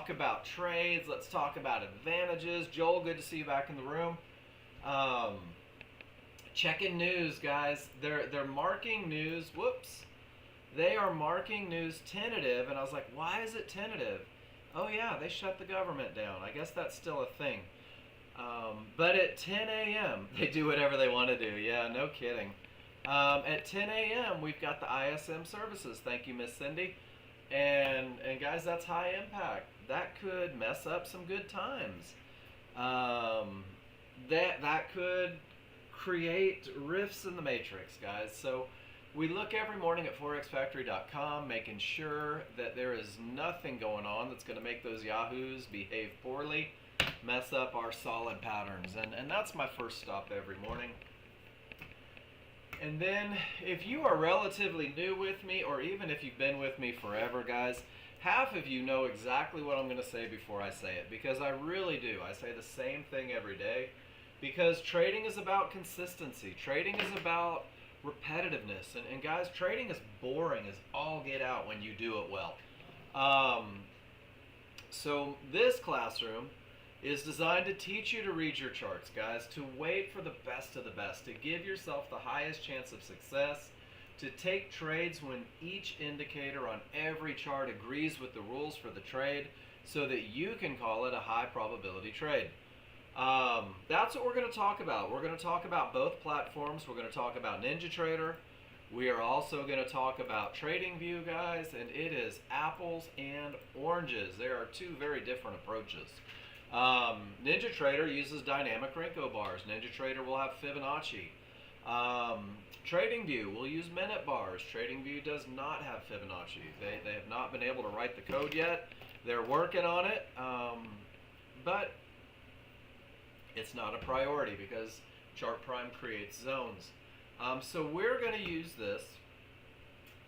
talk about trades. Let's talk about advantages. Joel, good to see you back in the room. Um, Checking news, guys. They're marking news. Whoops. They are marking news tentative, and I was like, why is it tentative? Oh yeah, they shut the government down. I guess that's still a thing. But at 10 a.m., they do whatever they want to do. Yeah, no kidding. At 10 a.m., we've got the ISM services. Thank you, Miss Cindy. And guys, that's high impact. That could mess up some good times. Um, that could create rifts in the matrix, guys. So we look every morning at forexfactory.com, making sure that there is nothing going on that's going to make those yahoos behave poorly, mess up our solid patterns. And that's my first stop every morning. And then if you are relatively new with me, or even if you've been with me forever, guys, half of you know exactly what I'm going to say before I say it, because I really do. I say the same thing every day, because trading is about consistency. Trading is about repetitiveness. And guys, trading is boring as all get out when you do it well. So this classroom is designed to teach you to read your charts, guys, to wait for the best of the best, to give yourself the highest chance of success, to take trades when each indicator on every chart agrees with the rules for the trade so that you can call it a high probability trade. That's what we're going to talk about. We're going to talk about both platforms. We're going to talk about NinjaTrader. We are also going to talk about TradingView, guys, and it is apples and oranges. There are two very different approaches. NinjaTrader uses dynamic Renko bars. NinjaTrader will have Fibonacci. TradingView will use minute bars. TradingView does not have Fibonacci. They have not been able to write the code yet. They're working on it, but it's not a priority because Chart Prime creates zones. So we're going to use this.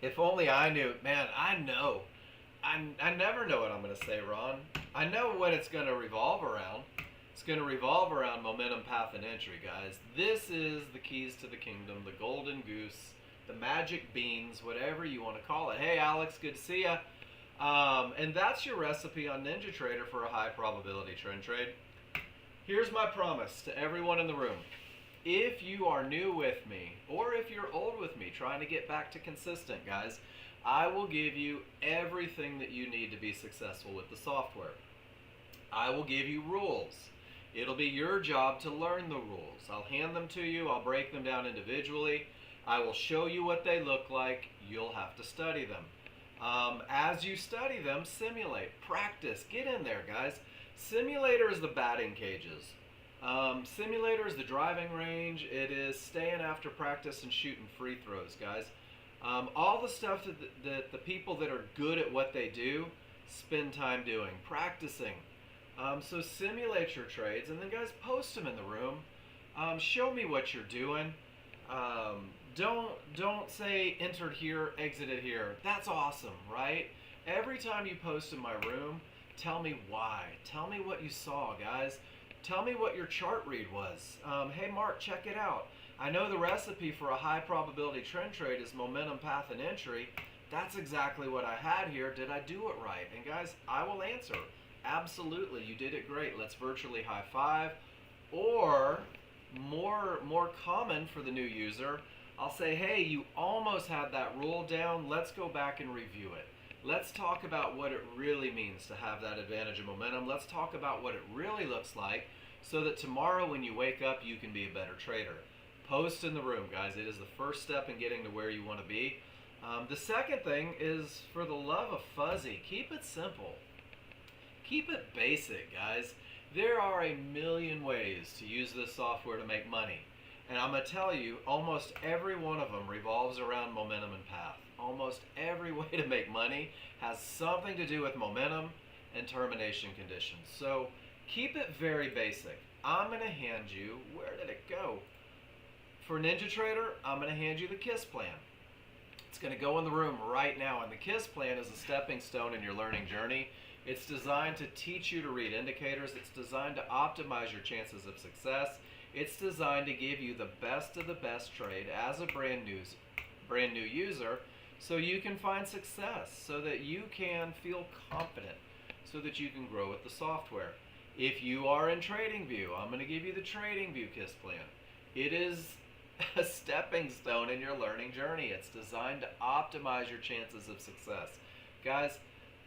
If only I knew. Man, I know. I never know what I'm going to say, Ron. I know what it's going to revolve around. It's going to revolve around momentum, path, and entry, guys. This is the keys to the kingdom, the golden goose, the magic beans, whatever you want to call it. Hey, Alex, good to see ya. And that's your recipe on NinjaTrader for a high probability trend trade. Here's my promise to everyone in the room. If you are new with me, or if you're old with me, trying to get back to consistent, guys, I will give you everything that you need to be successful with the software. I will give you rules. It'll be your job to learn the rules. I'll hand them to you. I'll break them down individually. I will show you what they look like. You'll have to study them. As you study them, simulate, practice, get in there, guys. Simulator is the batting cages. Simulator is the driving range. It is staying after practice and shooting free throws, guys. All the stuff that the people that are good at what they do spend time doing, practicing. So simulate your trades, and then guys, post them in the room. Show me what you're doing. Don't say entered here, exited here. That's awesome, right? Every time you post in my room, tell me why. Tell me what you saw, guys. Tell me what your chart read was. Hey Mark, check it out. I know the recipe for a high probability trend trade is momentum, path, and entry. That's exactly what I had here. Did I do it right? And guys, I will answer. Absolutely, you did it great. Let's virtually high five. Or more common for the new user, I'll say, hey, you almost had that rule down. Let's go back and review it. Let's talk about what it really means to have that advantage of momentum. Let's talk about what it really looks like so that tomorrow when you wake up, you can be a better trader. Post in the room, guys. It is the first step in getting to where you want to be. The second thing is, for the love of fuzzy, keep it simple. Keep it basic, guys. There are a million ways to use this software to make money. And I'm going to tell you, almost every one of them revolves around momentum and path. Almost every way to make money has something to do with momentum and termination conditions. So keep it very basic. I'm going to hand you, where did it go? For NinjaTrader, I'm going to hand you the KISS plan. It's going to go in the room right now, and the KISS plan is a stepping stone in your learning journey. It's designed to teach you to read indicators. It's designed to optimize your chances of success. It's designed to give you the best of the best trade as a brand new user, so you can find success, so that you can feel confident, so that you can grow with the software. If you are in TradingView, I'm going to give you the TradingView KISS plan. It is a stepping stone in your learning journey. It's designed to optimize your chances of success. Guys,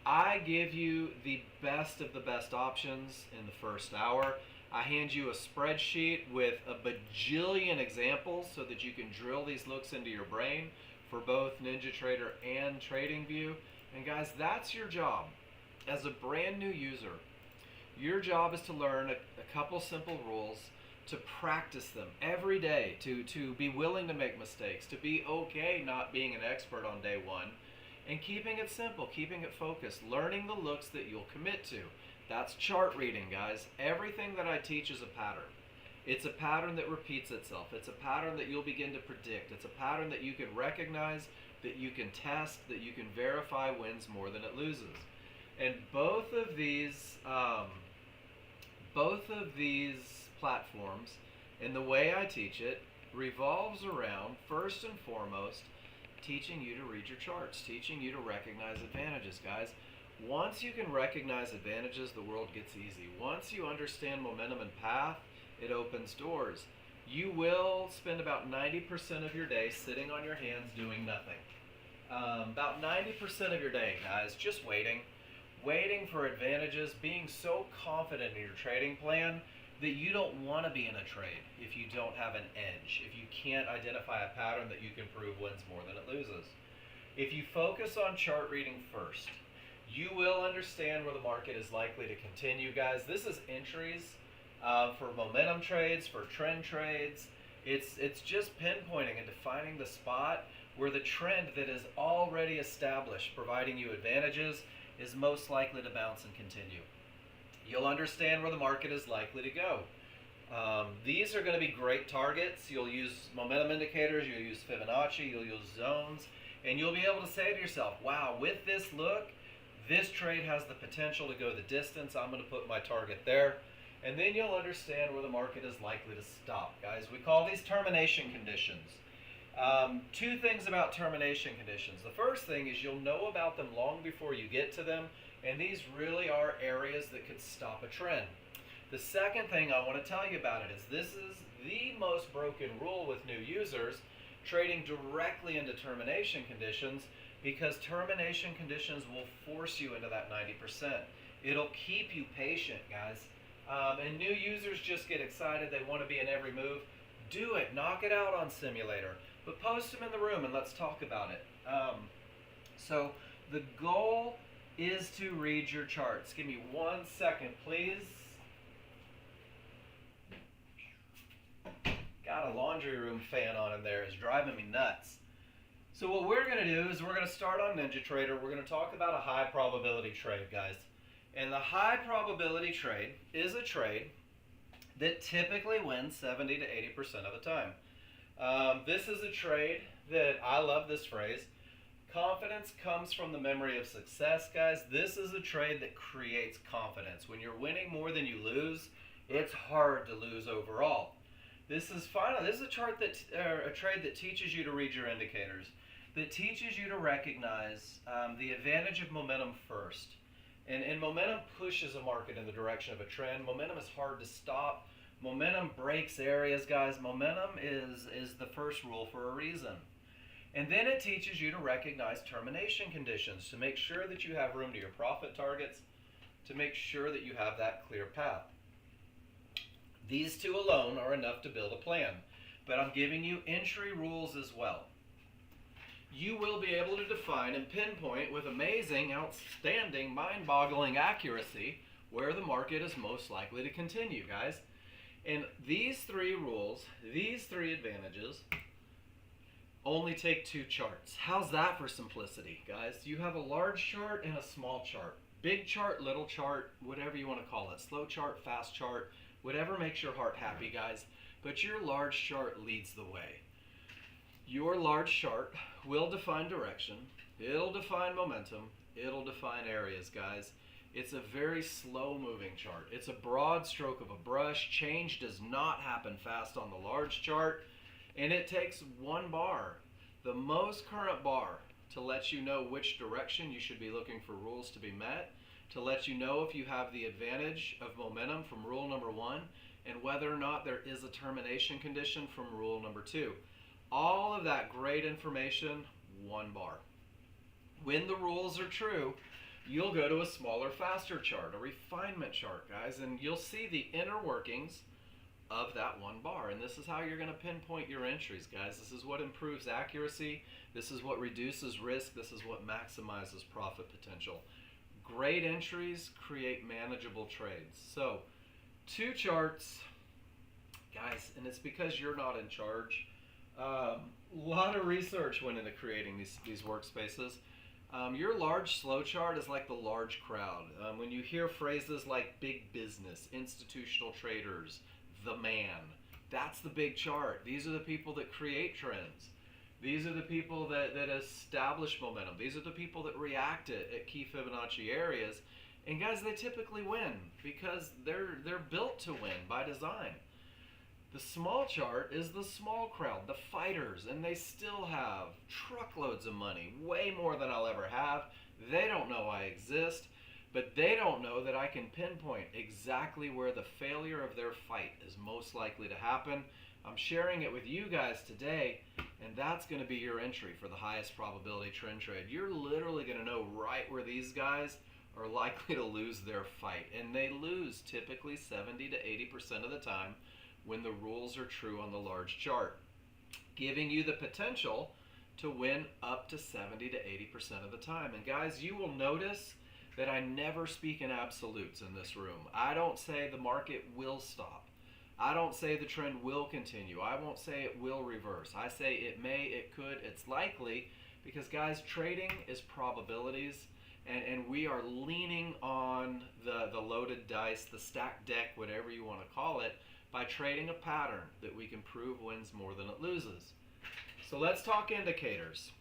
I give you the best of the best options in the first hour. I hand you a spreadsheet with a bajillion examples so that you can drill these looks into your brain for both NinjaTrader and TradingView. And guys, that's your job. As a brand new user, your job is to learn a couple simple rules, to practice them every day, to be willing to make mistakes, to be okay not being an expert on day one, and keeping it simple, keeping it focused, learning the looks that you'll commit to. That's chart reading, guys. Everything that I teach is a pattern. It's a pattern that repeats itself. It's a pattern that you'll begin to predict. It's a pattern that you can recognize, that you can test, that you can verify wins more than it loses. And both of these platforms, and the way I teach it, revolves around, first and foremost, teaching you to read your charts, teaching you to recognize advantages, guys. Once you can recognize advantages, the world gets easy. Once you understand momentum and path, it opens doors. You will spend about 90% of your day sitting on your hands doing nothing. About 90% of your day, guys, just waiting for advantages, being so confident in your trading plan that you don't want to be in a trade if you don't have an edge, if you can't identify a pattern that you can prove wins more than it loses. If you focus on chart reading first, you will understand where the market is likely to continue, guys. This is entries for momentum trades, for trend trades. It's just pinpointing and defining the spot where the trend that is already established, providing you advantages, is most likely to bounce and continue. You'll understand where the market is likely to go. These are going to be great targets. You'll use momentum indicators, you'll use Fibonacci, you'll use zones, and you'll be able to say to yourself, wow, with this look, this trade has the potential to go the distance. I'm going to put my target there. And then you'll understand where the market is likely to stop, guys. We call these termination conditions. Two things about termination conditions. The first thing is you'll know about them long before you get to them, and these really are areas that could stop a trend. The second thing I want to tell you about it is this is the most broken rule with new users, trading directly into termination conditions, because termination conditions will force you into that 90%. It'll keep you patient, guys. And new users just get excited. They want to be in every move. Do it. Knock it out on Simulator. But post them in the room and let's talk about it. So the goal is to read your charts. Give me 1 second, please. Got a laundry room fan on in there. It's driving me nuts. So what we're going to do is we're going to start on NinjaTrader. We're going to talk about a high probability trade, guys. And the high probability trade is a trade that typically wins 70 to 80% of the time. This is a trade that, I love this phrase, confidence comes from the memory of success, guys. This is a trade that creates confidence. When you're winning more than you lose, it's hard to lose overall. This is a trade that teaches you to read your indicators, that teaches you to recognize the advantage of momentum first. And momentum pushes a market in the direction of a trend. Momentum is hard to stop. Momentum breaks areas, guys. Momentum is the first rule for a reason. And then it teaches you to recognize termination conditions, to make sure that you have room to your profit targets, to make sure that you have that clear path. These two alone are enough to build a plan, but I'm giving you entry rules as well. You will be able to define and pinpoint with amazing, outstanding, mind-boggling accuracy where the market is most likely to continue, guys. And these three rules, these three advantages, only take 2 charts. How's that for simplicity, guys? You have a large chart and a small chart. Big chart, little chart, whatever you want to call it. Slow chart, fast chart, whatever makes your heart happy, guys. But your large chart leads the way. Your large chart will define direction, it'll define momentum, it'll define areas, guys. It's a very slow moving chart. It's a broad stroke of a brush. Change does not happen fast on the large chart, and it takes 1 bar, the most current bar, to let you know which direction you should be looking for rules to be met, to let you know if you have the advantage of momentum from rule number 1 and whether or not there is a termination condition from rule number 2. All of that great information, 1 bar. When the rules are true, you'll go to a smaller, faster chart, a refinement chart, guys, and you'll see the inner workings of that 1 bar. And this is how you're going to pinpoint your entries, guys. This is what improves accuracy. This is what reduces risk. This is what maximizes profit potential. Great entries create manageable trades. So 2 charts, guys, and it's because you're not in charge. A lot of research went into creating these workspaces. Your large slow chart is like the large crowd. When you hear phrases like big business, institutional traders, the man, that's the big chart. These are the people that create trends. These are the people that establish momentum. These are the people that react at key Fibonacci areas. And guys, they typically win because they're built to win by design. The small chart is the small crowd, the fighters, and they still have truckloads of money, way more than I'll ever have. They don't know I exist, but they don't know that I can pinpoint exactly where the failure of their fight is most likely to happen. I'm sharing it with you guys today, and that's going to be your entry for the highest probability trend trade. You're literally going to know right where these guys are likely to lose their fight, and they lose typically 70 to 80% of the time when the rules are true on the large chart, giving you the potential to win up to 70 to 80% of the time. And guys, you will notice that I never speak in absolutes in this room. I don't say the market will stop. I don't say the trend will continue. I won't say it will reverse. I say it may, it could, it's likely, because guys, trading is probabilities, and we are leaning on the loaded dice, the stacked deck, whatever you want to call it, by trading a pattern that we can prove wins more than it loses. So let's talk indicators.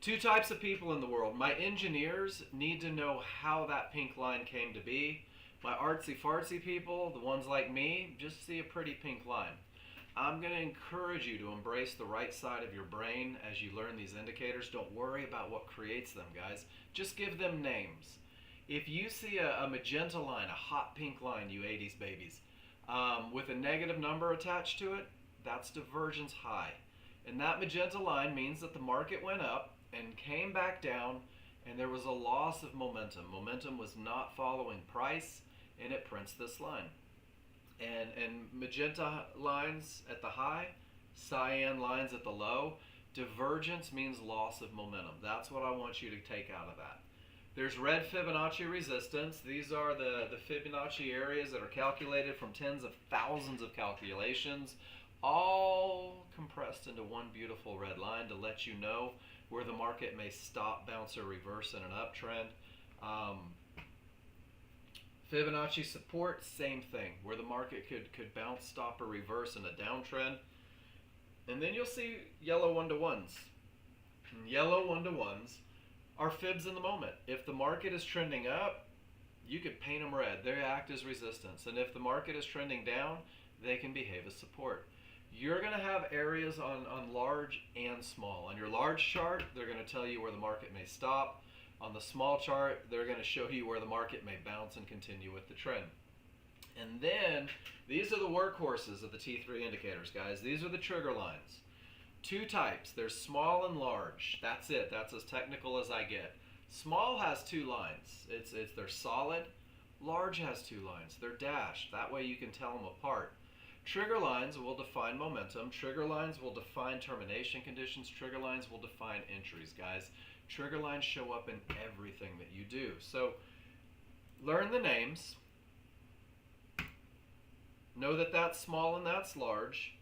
2 types of people in the world. My engineers need to know how that pink line came to be. My artsy-fartsy people, the ones like me, just see a pretty pink line. I'm going to encourage you to embrace the right side of your brain as you learn these indicators. Don't worry about what creates them, guys. Just give them names. If you see a magenta line, a hot pink line, you 80s babies, with a negative number attached to it, that's divergence high. And that magenta line means that the market went up and came back down, and there was a loss of momentum. Momentum was not following price, and it prints this line. And magenta lines at the high, cyan lines at the low, divergence means loss of momentum. That's what I want you to take out of that. There's red Fibonacci resistance. These are the Fibonacci areas that are calculated from tens of thousands of calculations, all compressed into one beautiful red line to let you know where the market may stop, bounce, or reverse in an uptrend. Fibonacci support, same thing, where the market could bounce, stop, or reverse in a downtrend. And then you'll see yellow 1-to-1s. And yellow 1-to-1s are fibs in the moment. If the market is trending up, you could paint them red. They act as resistance. And if the market is trending down, they can behave as support. You're going to have areas on large and small. On your large chart, they're going to tell you where the market may stop. On the small chart, they're going to show you where the market may bounce and continue with the trend. And then, these are the workhorses of the T3 indicators, guys. These are the trigger lines. 2 types. There's small and large. That's it. That's as technical as I get. Small has 2 lines. They're solid. Large has 2 lines. They're dashed. That way you can tell them apart. Trigger lines will define momentum. Trigger lines will define termination conditions. Trigger lines will define entries, guys. Trigger lines show up in everything that you do. So learn the names. Know that that's small and that's large.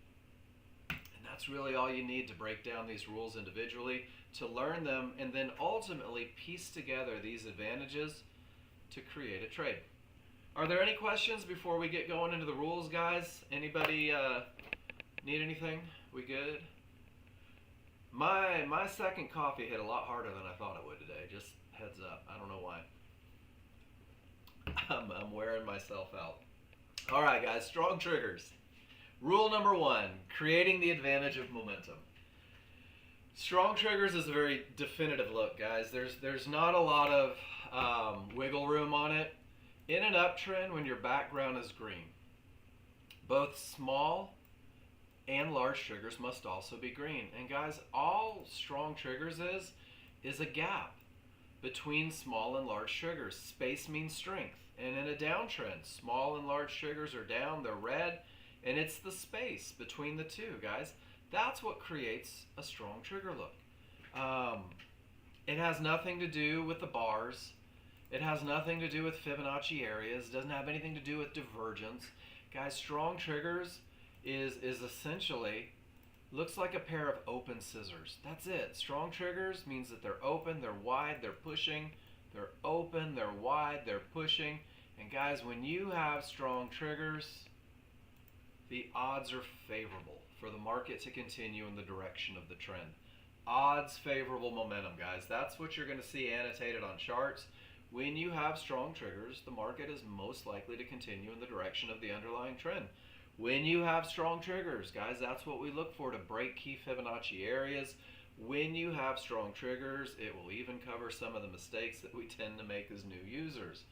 And that's really all you need to break down these rules individually, to learn them, and then ultimately piece together these advantages to create a trade. Are there any questions before we get going into the rules, guys? Anybody need anything? We good? My second coffee hit a lot harder than I thought it would today. Just heads up. I don't know why. I'm wearing myself out. All right, guys. Strong triggers. Rule number 1, creating the advantage of momentum. Strong triggers is a very definitive look, guys. There's not a lot of wiggle room on it. In an uptrend, when your background is green, both small and large triggers must also be green. And guys, all strong triggers is a gap between small and large triggers. Space means strength. And in a downtrend, small and large triggers are down, they're red, and it's the space between the two, guys. That's what creates a strong trigger look. It has nothing to do with the bars. It has nothing to do with Fibonacci areas. It doesn't have anything to do with divergence. Guys, strong triggers is essentially, looks like a pair of open scissors. That's it. Strong triggers means that they're open, they're wide, they're pushing. They're open, they're wide, they're pushing. And guys, when you have strong triggers, the odds are favorable for the market to continue in the direction of the trend. Odds favorable momentum, guys. That's what you're going to see annotated on charts. When you have strong triggers, the market is most likely to continue in the direction of the underlying trend. When you have strong triggers, guys, that's what we look for to break key Fibonacci areas. When you have strong triggers, it will even cover some of the mistakes that we tend to make as new users.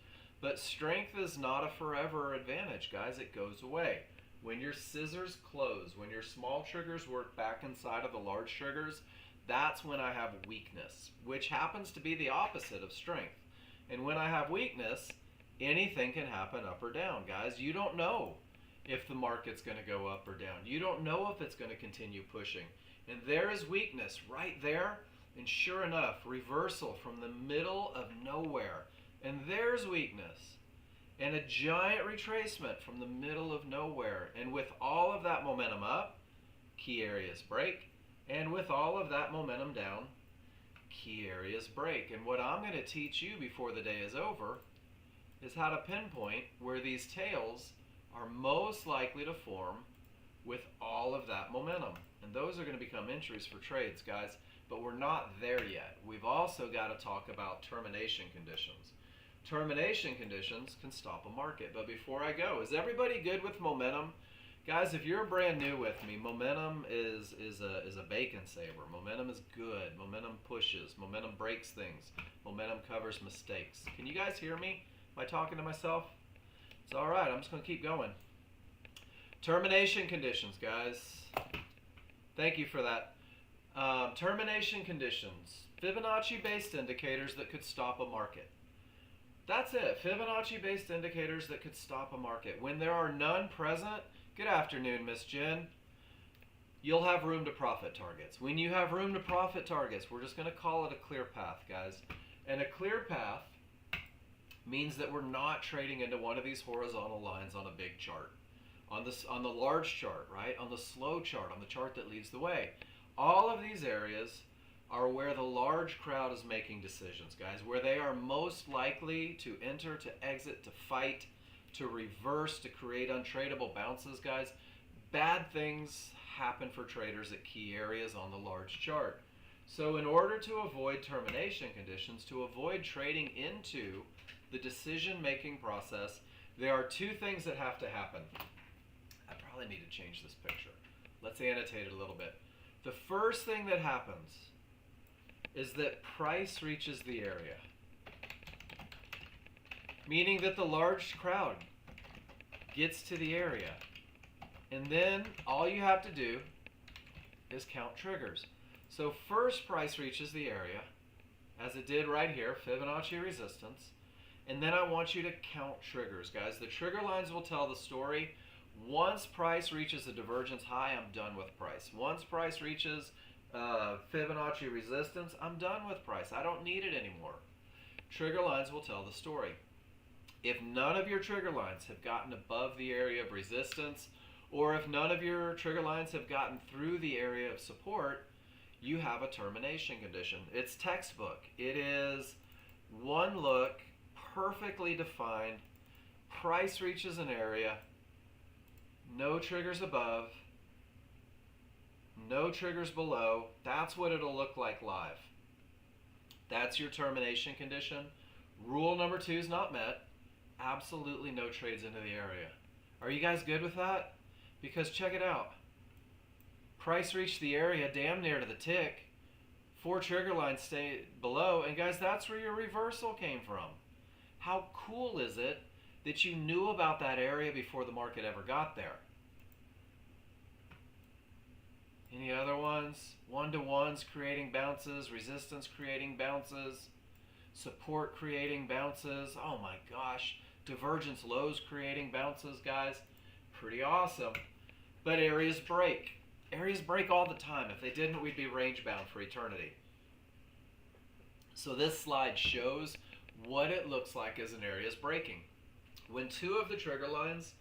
But strength is not a forever advantage, guys. It goes away. When your scissors close, when your small triggers work back inside of the large triggers, that's when I have weakness, which happens to be the opposite of strength. And when I have weakness, anything can happen up or down, guys. You don't know if the market's going to go up or down. You don't know if it's going to continue pushing. And there is weakness right there. And sure enough, reversal from the middle of nowhere. And there's weakness. And a giant retracement from the middle of nowhere. And with all of that momentum up, key areas break. And with all of that momentum down, key areas break. And what I'm going to teach you before the day is over is how to pinpoint where these tails are most likely to form with all of that momentum. And those are going to become entries for trades, guys. But we're not there yet. We've also got to talk about termination conditions. Termination conditions can stop a market. But before I go, is everybody good with momentum? Guys, if you're brand new with me, momentum is a bacon saver. Momentum is good. Momentum pushes. Momentum breaks things. Momentum covers mistakes. Can you guys hear me? Am I talking to myself? It's all right. I'm just going to keep going. Termination conditions, guys. Thank you for that. Termination conditions. Fibonacci-based indicators that could stop a market. That's it. Fibonacci-based indicators that could stop a market. When there are none present, good afternoon, Miss Jen, you'll have room to profit targets. When you have room to profit targets, we're just going to call it a clear path, guys. And a clear path means that we're not trading into one of these horizontal lines on a big chart. On the large chart, right? On the slow chart, on the chart that leads the way. All of these areas are where the large crowd is making decisions, guys, where they are most likely to enter, to exit, to fight, to reverse, to create untradeable bounces, guys. Bad things happen for traders at key areas on the large chart. So in order to avoid termination conditions, to avoid trading into the decision-making process, there are two things that have to happen. I probably need to change this picture. Let's annotate it a little bit. The first thing that happens is that price reaches the area, meaning that the large crowd gets to the area. And then all you have to do is count triggers. So first price reaches the area, as it did right here, Fibonacci resistance. And then I want you to count triggers, guys. The trigger lines will tell the story. Once price reaches a divergence high, I'm done with price. Once price reaches Fibonacci resistance, I'm done with price. I don't need it anymore. Trigger lines will tell the story. If none of your trigger lines have gotten above the area of resistance, or if none of your trigger lines have gotten through the area of support, you have a termination condition. It's textbook. It is one look, perfectly defined. Price reaches an area, no triggers above, no triggers below. That's what it'll look like live. That's your termination condition. Rule number 2 is not met. Absolutely no trades into the area. Are you guys good with that? Because check it out. Price reached the area damn near to the tick 4 trigger lines stay below, and guys, that's where your reversal came from. How cool is it that you knew about that area before the market ever got there? Any other ones? 1-to-1s creating bounces, resistance creating bounces, support creating bounces. Oh my gosh. Divergence lows creating bounces, guys. Pretty awesome. But areas break. Areas break all the time. If they didn't, we'd be range bound for eternity. So this slide shows what it looks like as an area is breaking. When 2 of the trigger lines,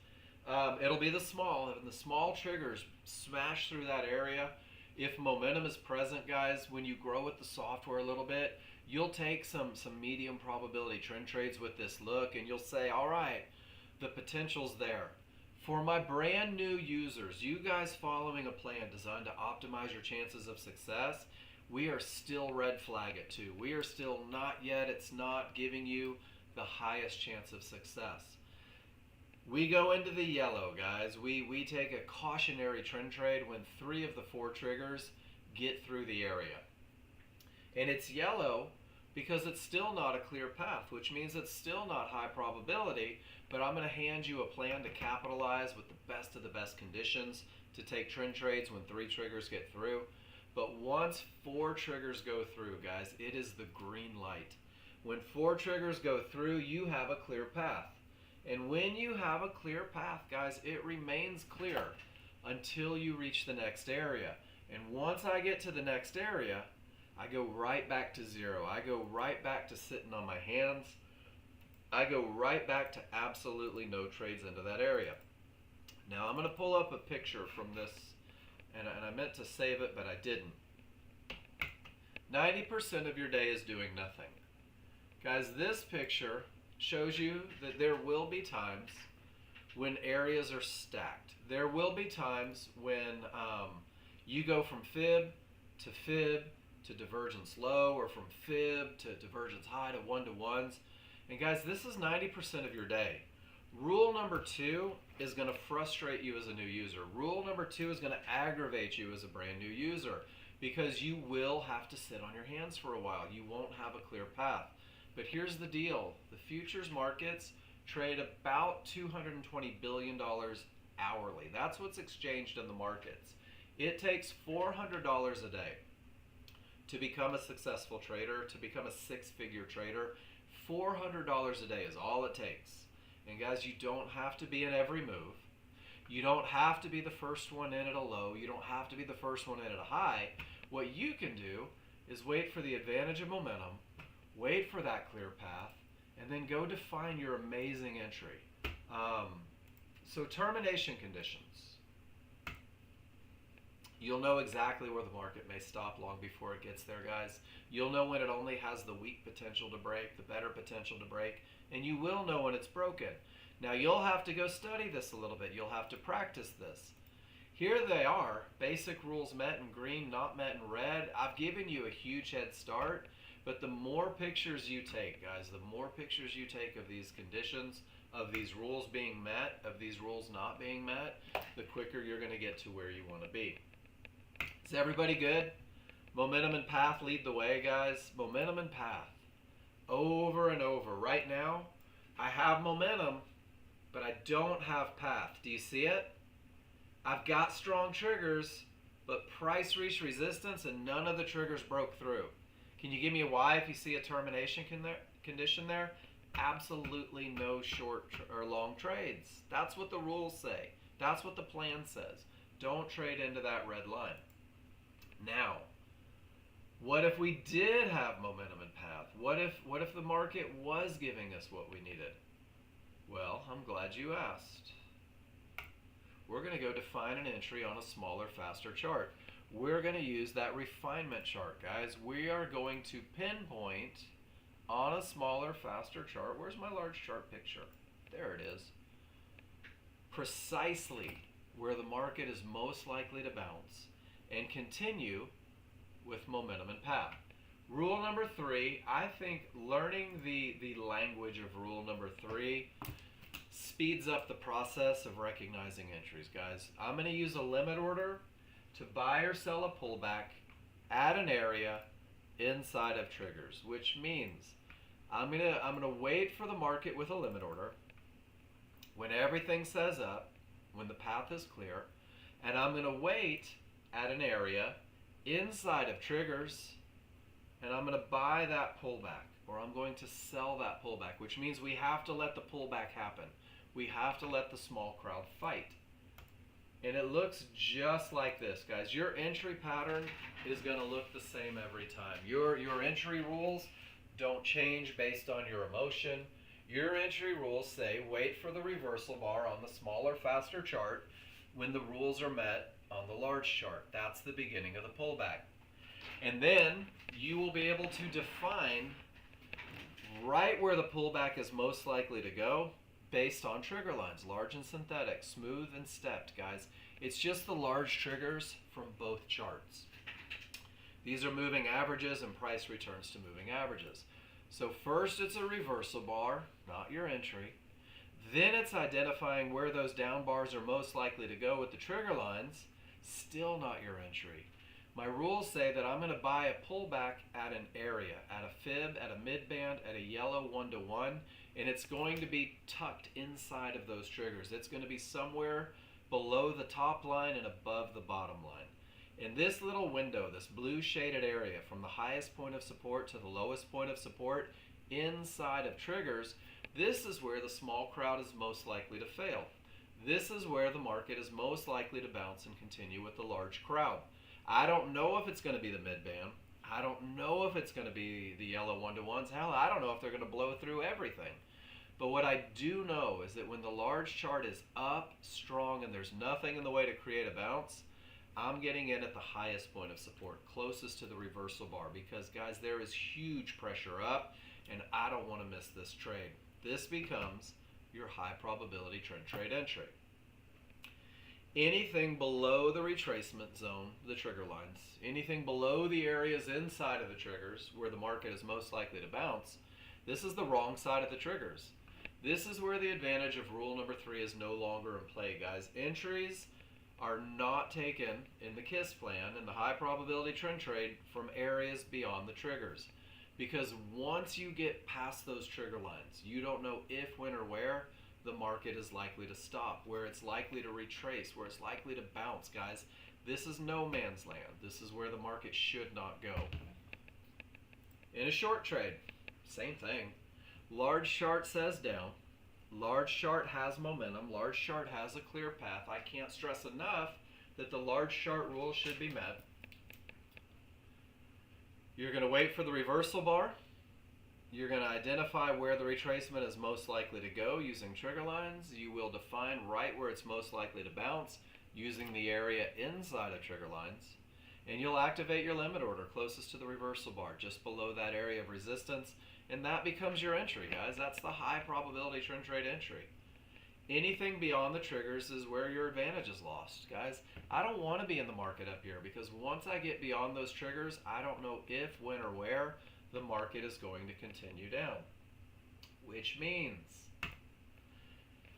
it'll be the small, and the small triggers smash through that area. If momentum is present, guys, when you grow with the software a little bit, you'll take some medium probability trend trades with this look, and you'll say, all right, the potential's there. For my brand new users, you guys following a plan designed to optimize your chances of success, we are still red flag at 2. We are still not yet, it's not giving you the highest chance of success. We go into the yellow, guys. We take a cautionary trend trade when 3 of the 4 triggers get through the area. And it's yellow because it's still not a clear path, which means it's still not high probability, but I'm going to hand you a plan to capitalize with the best of the best conditions to take trend trades when 3 triggers get through. But once 4 triggers go through, guys, it is the green light. When 4 triggers go through, you have a clear path. And when you have a clear path, guys, it remains clear until you reach the next area. And once I get to the next area, I go right back to 0. I go right back to sitting on my hands. I go right back to absolutely no trades into that area. Now I'm going to pull up a picture from this, and I meant to save it, but I didn't. 90% of your day is doing nothing. Guys, this picture shows you that there will be times when areas are stacked. There will be times when you go from fib to divergence low, or from fib to divergence high to 1-to-1s. And guys, this is 90% of your day. Rule number 2 is going to frustrate you as a new user. Rule number 2 is going to aggravate you as a brand new user, because you will have to sit on your hands for a while. You won't have a clear path. But here's the deal. The futures markets trade about $220 billion hourly. That's what's exchanged in the markets. It takes $400 a day to become a successful trader, to become a 6-figure trader. $400 a day is all it takes. And guys, you don't have to be in every move. You don't have to be the first one in at a low. You don't have to be the first one in at a high. What you can do is wait for the advantage of momentum, wait for that clear path, and then go define your amazing entry. So termination conditions. You'll know exactly where the market may stop long before it gets there, guys. You'll know when it only has the weak potential to break, the better potential to break, and you will know when it's broken. Now you'll have to go study this a little bit. You'll have to practice this. Here they are, basic rules met in green, not met in red. I've given you a huge head start, but the more pictures you take, guys, the more pictures you take of these conditions, of these rules being met, of these rules not being met, the quicker you're going to get to where you want to be. Is everybody good? Momentum and path lead the way, guys. Momentum and path. Over and over. Right now, I have momentum, but I don't have path. Do you see it? I've got strong triggers, but price reached resistance and none of the triggers broke through. Can you give me a why if you see a termination condition there? Absolutely no short or long trades. That's what the rules say. That's what the plan says. Don't trade into that red line. Now, what if we did have momentum and path? What if the market was giving us what we needed? Well, I'm glad you asked. We're going to go define an entry on a smaller, faster chart. We're going to use that refinement chart, guys. We are going to pinpoint on a smaller, faster chart. Where's my large chart picture? There it is. Precisely where the market is most likely to bounce and continue with momentum and path. Rule number 3, I think learning the language of rule number 3 speeds up the process of recognizing entries, guys. I'm going to use a limit order to buy or sell a pullback at an area inside of triggers, which means I'm gonna wait for the market with a limit order when everything says up, when the path is clear, and I'm gonna wait at an area inside of triggers, and I'm gonna buy that pullback, or I'm going to sell that pullback, which means we have to let the pullback happen. We have to let the small crowd fight. And it looks just like this, guys. Your entry pattern is going to look the same every time. Your entry rules don't change based on your emotion. Your entry rules say wait for the reversal bar on the smaller, faster chart when the rules are met on the large chart. That's the beginning of the pullback. And then you will be able to define right where the pullback is most likely to go based on trigger lines, large and synthetic, smooth and stepped, guys. It's just the large triggers from both charts. These are moving averages and price returns to moving averages. So first it's a reversal bar, not your entry. Then it's identifying where those down bars are most likely to go with the trigger lines, still not your entry. My rules say that I'm going to buy a pullback at an area, at a fib, at a mid-band, at a yellow 1-to-1, and it's going to be tucked inside of those triggers. It's going to be somewhere below the top line and above the bottom line. In this little window, this blue shaded area from the highest point of support to the lowest point of support inside of triggers, this is where the small crowd is most likely to fail. This is where the market is most likely to bounce and continue with the large crowd. I don't know if it's going to be the mid-band. I don't know if it's going to be the yellow 1-to-1s. Hell, I don't know if they're going to blow through everything. But what I do know is that when the large chart is up, strong, and there's nothing in the way to create a bounce, I'm getting in at the highest point of support, closest to the reversal bar, because, guys, there is huge pressure up, and I don't want to miss this trade. This becomes your high probability trend trade entry. Anything below the retracement zone, the trigger lines, anything below the areas inside of the triggers where the market is most likely to bounce, this is the wrong side of the triggers. This is where the advantage of rule number 3 is no longer in play, guys. Entries are not taken in the KISS plan and the high probability trend trade from areas beyond the triggers. Because once you get past those trigger lines, you don't know if, when, or where the market is likely to stop, where it's likely to retrace, where it's likely to bounce, guys. This is no man's land. This is where the market should not go. In a short trade, same thing. Large chart says down. Large chart has momentum. Large chart has a clear path. I can't stress enough that the large chart rule should be met. You're going to wait for the reversal bar. You're going to identify where the retracement is most likely to go using trigger lines. You will define right where it's most likely to bounce using the area inside of trigger lines. And you'll activate your limit order closest to the reversal bar, just below that area of resistance. And that becomes your entry, guys. That's the high probability trend trade entry. Anything beyond the triggers is where your advantage is lost, guys. I don't want to be in the market up here because once I get beyond those triggers, I don't know if, when, or where the market is going to continue down. Which means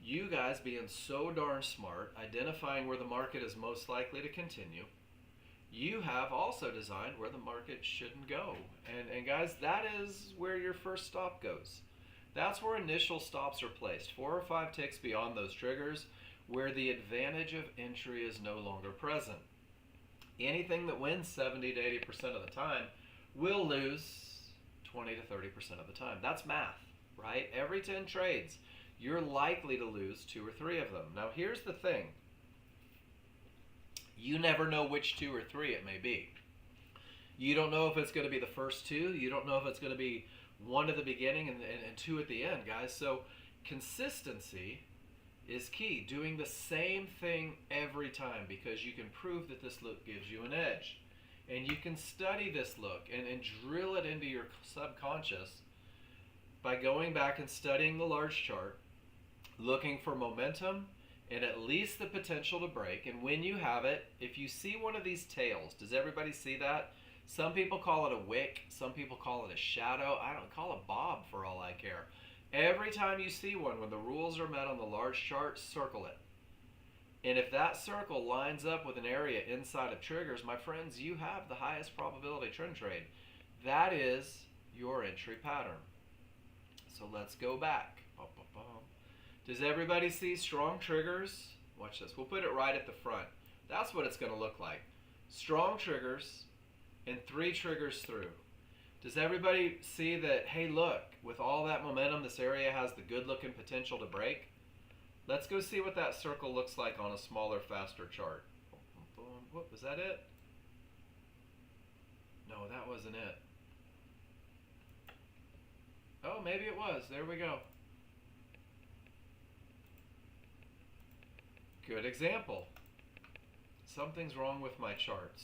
you guys being so darn smart, identifying where the market is most likely to continue, you have also designed where the market shouldn't go. And guys, that is where your first stop goes. That's where initial stops are placed, 4 or 5 ticks beyond those triggers, where the advantage of entry is no longer present. Anything that wins 70 to 80% of the time will lose 20 to 30% of the time. That's math, right? Every 10 trades, you're likely to lose 2 or 3 of them. Now here's the thing. You never know which 2 or 3 it may be. You don't know if it's going to be the first 2. You don't know if it's going to be 1 at the beginning and 2 at the end, guys. So consistency is key. Doing the same thing every time, because you can prove that this look gives you an edge. And you can study this look and drill it into your subconscious by going back and studying the large chart, looking for momentum and at least the potential to break. And when you have it, if you see one of these tails, does everybody see that? Some people call it a wick, some people call it a shadow. I don't call it bob for all I care. Every time you see one, when the rules are met on the large chart, circle it. And if that circle lines up with an area inside of triggers, my friends, you have the highest probability trend trade. That is your entry pattern. So let's go back. Does everybody see strong triggers? Watch this. We'll put it right at the front. That's what it's going to look like. Strong triggers and 3 triggers through. Does everybody see that, hey, look, with all that momentum, this area has the good looking potential to break? Let's go see what that circle looks like on a smaller, faster chart. What, was that it? No, that wasn't it. Oh, maybe it was. There we go. Good example. Something's wrong with my charts.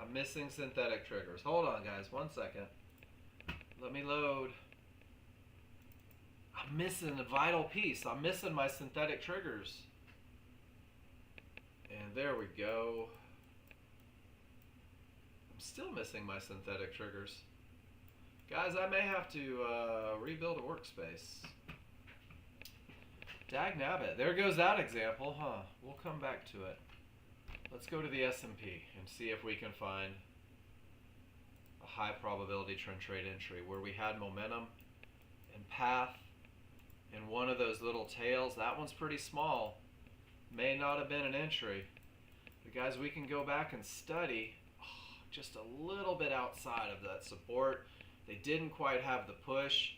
I'm missing synthetic triggers. Hold on, guys. 1 second. Let me load. I'm missing a vital piece. I'm missing my synthetic triggers. And there we go. I'm still missing my synthetic triggers. Guys, I may have to rebuild a workspace. Dagnabbit. There goes that example, huh? We'll come back to it. Let's go to the S&P and see if we can find a high probability trend trade entry where we had momentum and path and one of those little tails. That one's pretty small. May not have been an entry. But guys, we can go back and study just a little bit outside of that support. They didn't quite have the push,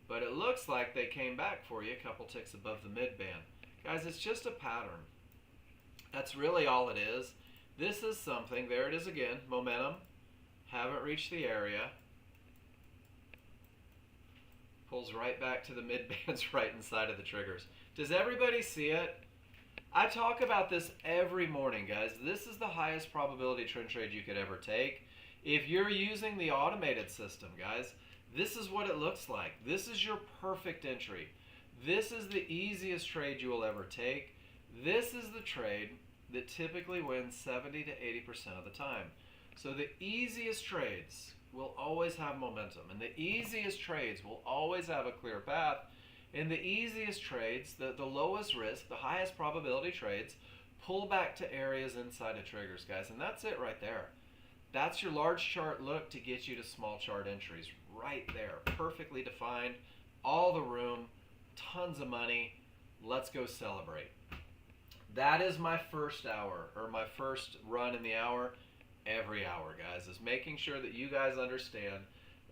but it looks like they came back for you a couple ticks above the mid-band. Guys, it's just a pattern. That's really all it is. This is something, there it is again, momentum, haven't reached the area. Pulls right back to the mid-bands right inside of the triggers. Does everybody see it? I talk about this every morning, guys. This is the highest probability trend trade you could ever take. If you're using the automated system, guys, this is what it looks like. This is your perfect entry. This is the easiest trade you will ever take. This is the trade that typically wins 70 to 80% of the time. So the easiest trades will always have momentum, and the easiest trades will always have a clear path, and the easiest trades, the lowest risk, the highest probability trades, pull back to areas inside of triggers, guys, and that's it right there. That's your large chart look to get you to small chart entries right there, perfectly defined, all the room, tons of money. Let's go celebrate. That is my first hour, or my first run in the hour, every hour, guys, is making sure that you guys understand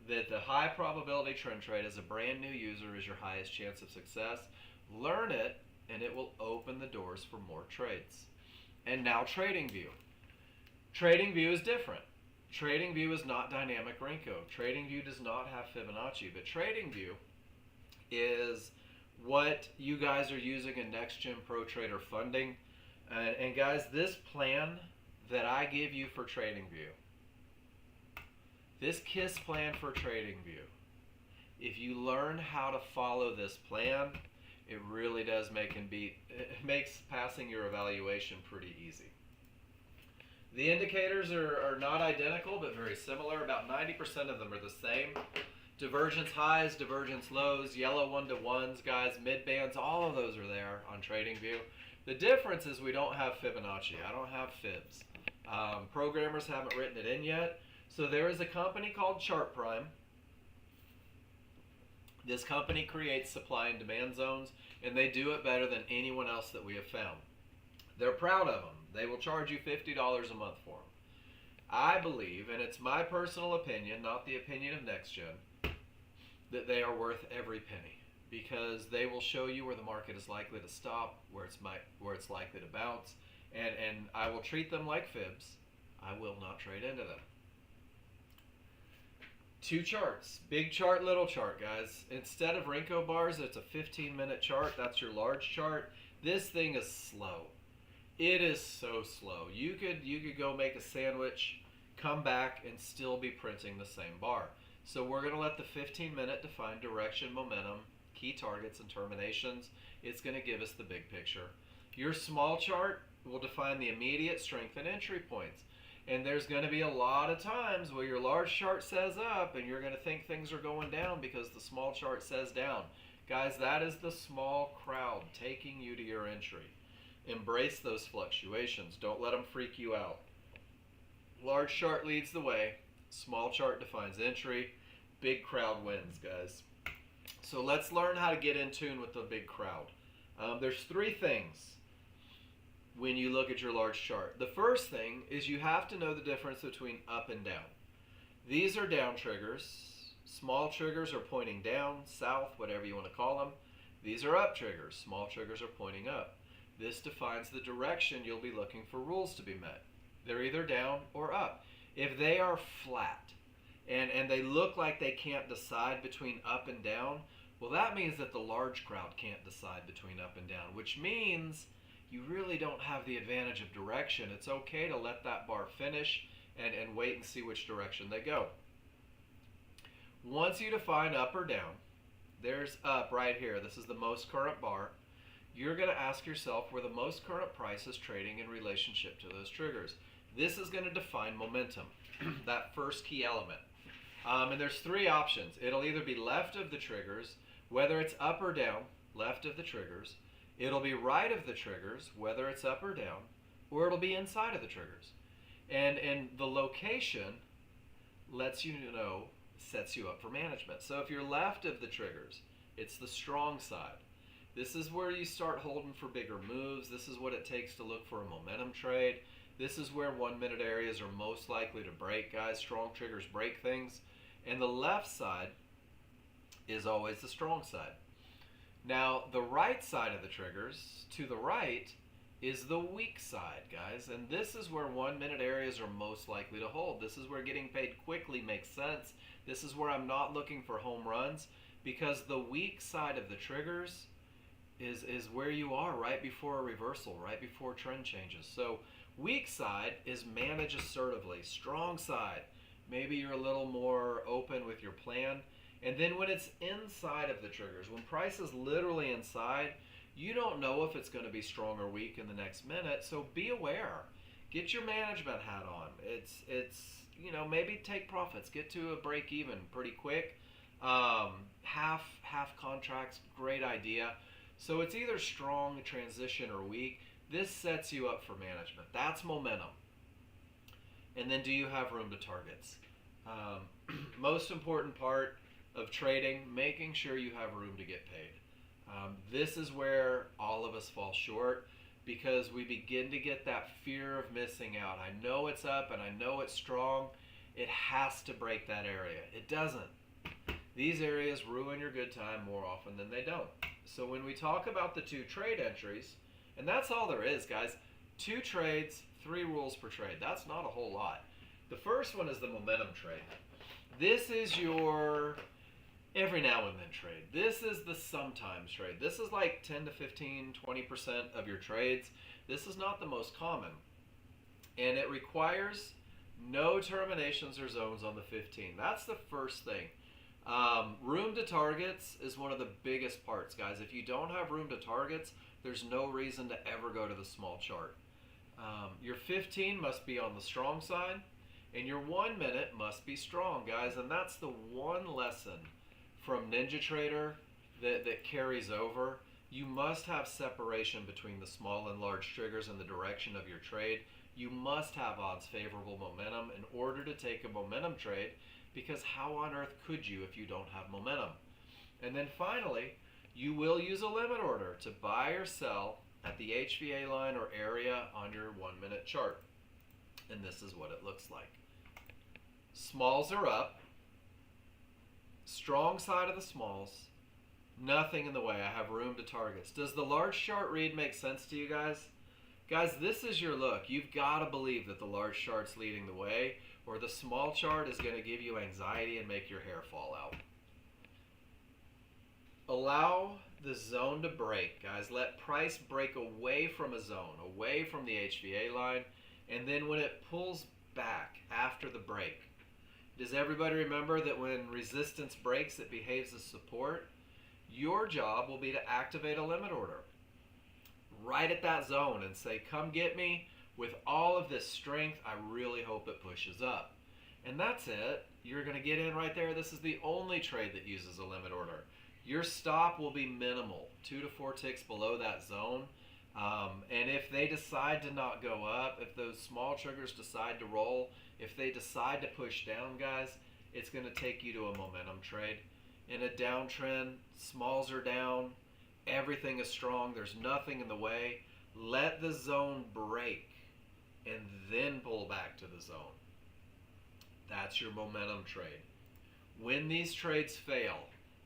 that the high probability trend trade as a brand new user is your highest chance of success. Learn it, and it will open the doors for more trades. And now TradingView. TradingView is different. TradingView is not dynamic Renko. TradingView does not have Fibonacci, but TradingView is what you guys are using in Nexgen Pro Trader funding. And guys, this plan that I give you for TradingView, this KISS plan for TradingView, if you learn how to follow this plan, it really does it makes passing your evaluation pretty easy. The indicators are not identical, but very similar. About 90% of them are the same. Divergence highs, divergence lows, yellow 1-to-1s, guys, mid bands, all of those are there on TradingView. The difference is we don't have Fibonacci. I don't have fibs. Programmers haven't written it in yet. So there is a company called ChartPrime. This company creates supply and demand zones, and they do it better than anyone else that we have found. They're proud of them. They will charge you $50 a month for them. I believe, and it's my personal opinion, not the opinion of Nexgen, that they are worth every penny, because they will show you where the market is likely to stop, where it's likely to bounce, and I will treat them like fibs. I will not trade into them. 2 charts, big chart, little chart, guys. Instead of Renko bars, it's a 15-minute chart. That's your large chart. This thing is slow. It is so slow. You could go make a sandwich, come back, and still be printing the same bar. So we're going to let the 15-minute define direction, momentum, key targets, and terminations. It's going to give us the big picture. Your small chart will define the immediate strength and entry points. And there's going to be a lot of times where your large chart says up and you're going to think things are going down because the small chart says down. Guys, that is the small crowd taking you to your entry. Embrace those fluctuations. Don't let them freak you out. Large chart leads the way. Small chart defines entry. Big crowd wins, guys. So let's learn how to get in tune with the big crowd. There's three things when you look at your large chart. The first thing is you have to know the difference between up and down. These are down triggers. Small triggers are pointing down, south, whatever you want to call them. These are up triggers. Small triggers are pointing up. This defines the direction you'll be looking for rules to be met. They're either down or up. If they are flat and they look like they can't decide between up and down, well, that means that the large crowd can't decide between up and down, which means you really don't have the advantage of direction. It's okay to let that bar finish and wait and see which direction they go. Once you define up or down, there's up right here. This is the most current bar. You're going to ask yourself where the most current price is trading in relationship to those triggers. This is going to define momentum, that first key element. And there's three options. It'll either be left of the triggers, whether it's up or down, left of the triggers. It'll be right of the triggers, whether it's up or down, or it'll be inside of the triggers. And the location lets you know, sets you up for management. So if you're left of the triggers, it's the strong side. This is where you start holding for bigger moves. This is what it takes to look for a momentum trade. This is where 1 minute areas are most likely to break, guys. Strong triggers break things. And the left side is always the strong side. Now, the right side of the triggers, to the right, is the weak side, guys. And this is where 1 minute areas are most likely to hold. This is where getting paid quickly makes sense. This is where I'm not looking for home runs, because the weak side of the triggers is where you are right before a reversal, right before trend changes. So weak side is manage assertively. Strong side, maybe you're a little more open with your plan. And then when it's inside of the triggers, when price is literally inside, you don't know if it's going to be strong or weak in the next minute. So be aware. Get your management hat on. It's you know, maybe take profits. Get to a break even pretty quick. Half contracts, great idea. So it's either strong, transition, or weak. This sets you up for management. That's momentum. And then do you have room to targets? Most important part of trading, making sure you have room to get paid. This is where all of us fall short, because we begin to get that fear of missing out. I know it's up and I know it's strong. It has to break that area. It doesn't. These areas ruin your good time more often than they don't. So when we talk about the two trade entries, and that's all there is, guys, 2 trades, 3 rules per trade. That's not a whole lot. The first one is the momentum trade. This is your every now and then trade. This is the sometimes trade. This is like 10 to 15, 20% of your trades. This is not the most common. And it requires no terminations or zones on the 15. That's the first thing. Room to targets is one of the biggest parts, guys. If you don't have room to targets, there's no reason to ever go to the small chart. Your 15 must be on the strong side, and your 1 minute must be strong, guys. And that's the one lesson from Ninja Trader that carries over. You must have separation between the small and large triggers and the direction of your trade. You must have odds favorable momentum in order to take a momentum trade, because how on earth could you if you don't have momentum? And then finally, you will use a limit order to buy or sell at the HVA line or area on your 1 minute chart. And this is what it looks like. Smalls are up. Strong side of the smalls. Nothing in the way. I have room to targets. Does the large chart read make sense to you guys? Guys, this is your look. You've got to believe that the large chart's leading the way, or the small chart is going to give you anxiety and make your hair fall out. Allow the zone to break, guys. Let price break away from a zone, away from the HVA line, and then when it pulls back after the break. Does everybody remember that when resistance breaks, it behaves as support? Your job will be to activate a limit order right at that zone and say, come get me. With all of this strength, I really hope it pushes up. And that's it. You're going to get in right there. This is the only trade that uses a limit order. Your stop will be minimal, 2 to 4 ticks below that zone. And if they decide to not go up, if those small triggers decide to roll, if they decide to push down, guys, it's going to take you to a momentum trade. In a downtrend, smalls are down, everything is strong, there's nothing in the way. Let the zone break and then pull back to the zone. That's your momentum trade. When these trades fail,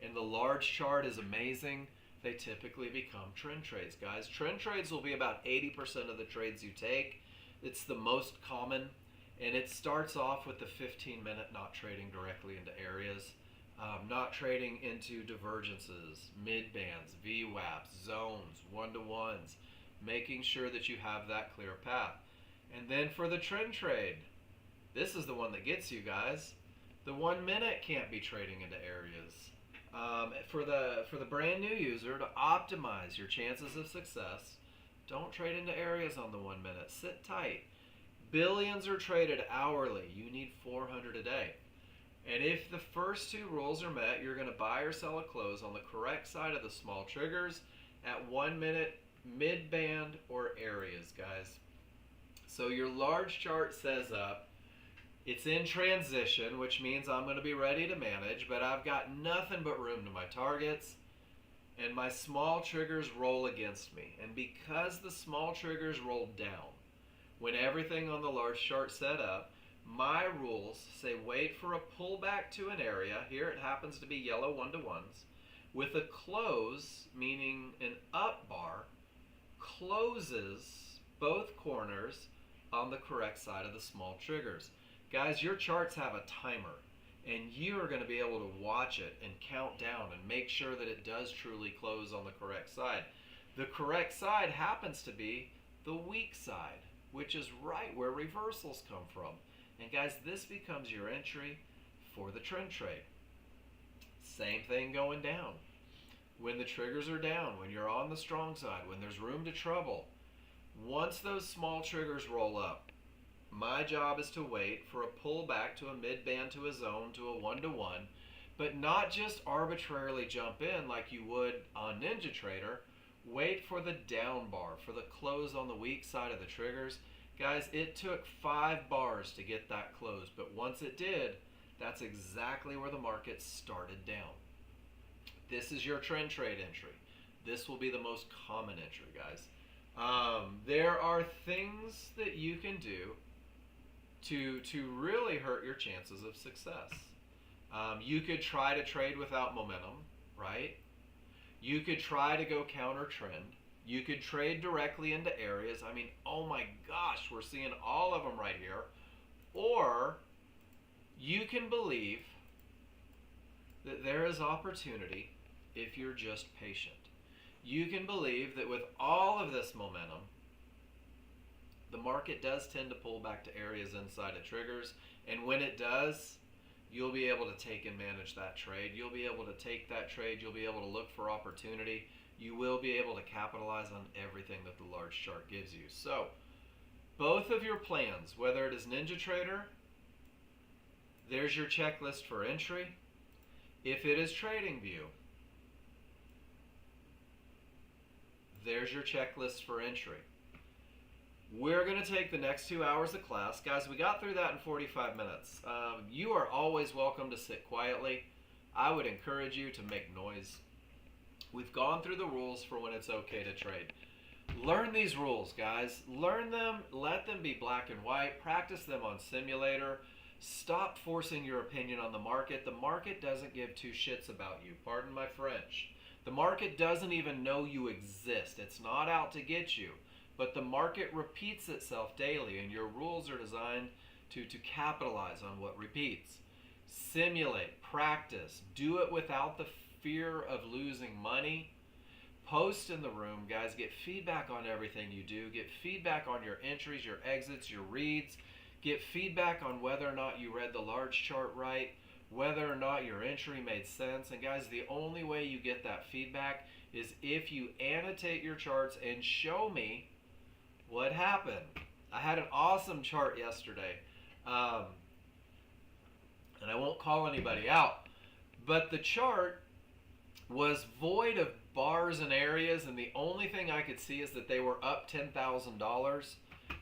and the large chart is amazing, they typically become trend trades, guys. Trend trades will be about 80% of the trades you take. It's the most common, and it starts off with the 15-minute not trading directly into areas, not trading into divergences, mid-bands, VWAPs, zones, one-to-ones, making sure that you have that clear path. And then for the trend trade, this is the one that gets you, guys. The 1 minute can't be trading into areas. For the brand new user, to optimize your chances of success, don't trade into areas on the 1 minute. Sit tight. Billions are traded hourly. You need 400 a day. And if the first two rules are met, you're going to buy or sell a close on the correct side of the small triggers at 1 minute, mid-band, or areas, guys. So your large chart says up. It's in transition, which means I'm going to be ready to manage, but I've got nothing but room to my targets, and my small triggers roll against me. And because the small triggers roll down when everything on the large chart set up, my rules say wait for a pullback to an area. Here it happens to be yellow one-to-ones, with a close, meaning an up bar, closes both corners on the correct side of the small triggers. Guys, your charts have a timer, and you are going to be able to watch it and count down and make sure that it does truly close on the correct side. The correct side happens to be the weak side, which is right where reversals come from. And guys, this becomes your entry for the trend trade. Same thing going down. When the triggers are down, when you're on the strong side, when there's room to trouble, once those small triggers roll up, my job is to wait for a pullback to a mid-band, to a zone, to a one-to-one, but not just arbitrarily jump in like you would on NinjaTrader. Wait for the down bar, for the close on the weak side of the triggers. Guys, it took 5 bars to get that close, but once it did, that's exactly where the market started down. This is your trend trade entry. This will be the most common entry, guys. There are things that you can do to really hurt your chances of success. You could try to trade without momentum, right? You could try to go counter trend. You could trade directly into areas. I mean, oh my gosh, we're seeing all of them right here. Or you can believe that there is opportunity if you're just patient. You can believe that with all of this momentum, the market does tend to pull back to areas inside of triggers, and when it does, you'll be able to take and manage that trade. You'll be able to take that trade. You'll be able to look for opportunity. You will be able to capitalize on everything that the large chart gives you. So, both of your plans, whether it is NinjaTrader, there's your checklist for entry. If it is TradingView, there's your checklist for entry. We're going to take the next 2 hours of class. Guys, we got through that in 45 minutes. You are always welcome to sit quietly. I would encourage you to make noise. We've gone through the rules for when it's okay to trade. Learn these rules, guys. Learn them. Let them be black and white. Practice them on simulator. Stop forcing your opinion on the market. The market doesn't give two shits about you. Pardon my French. The market doesn't even know you exist. It's not out to get you. But the market repeats itself daily, and your rules are designed to capitalize on what repeats. Simulate, practice, do it without the fear of losing money. Post in the room, guys. Get feedback on everything you do. Get feedback on your entries, your exits, your reads. Get feedback on whether or not you read the large chart right, whether or not your entry made sense. And guys, the only way you get that feedback is if you annotate your charts and show me what happened. I had an awesome chart yesterday, and I won't call anybody out, but the chart was void of bars and areas, and the only thing I could see is that they were up $10,000.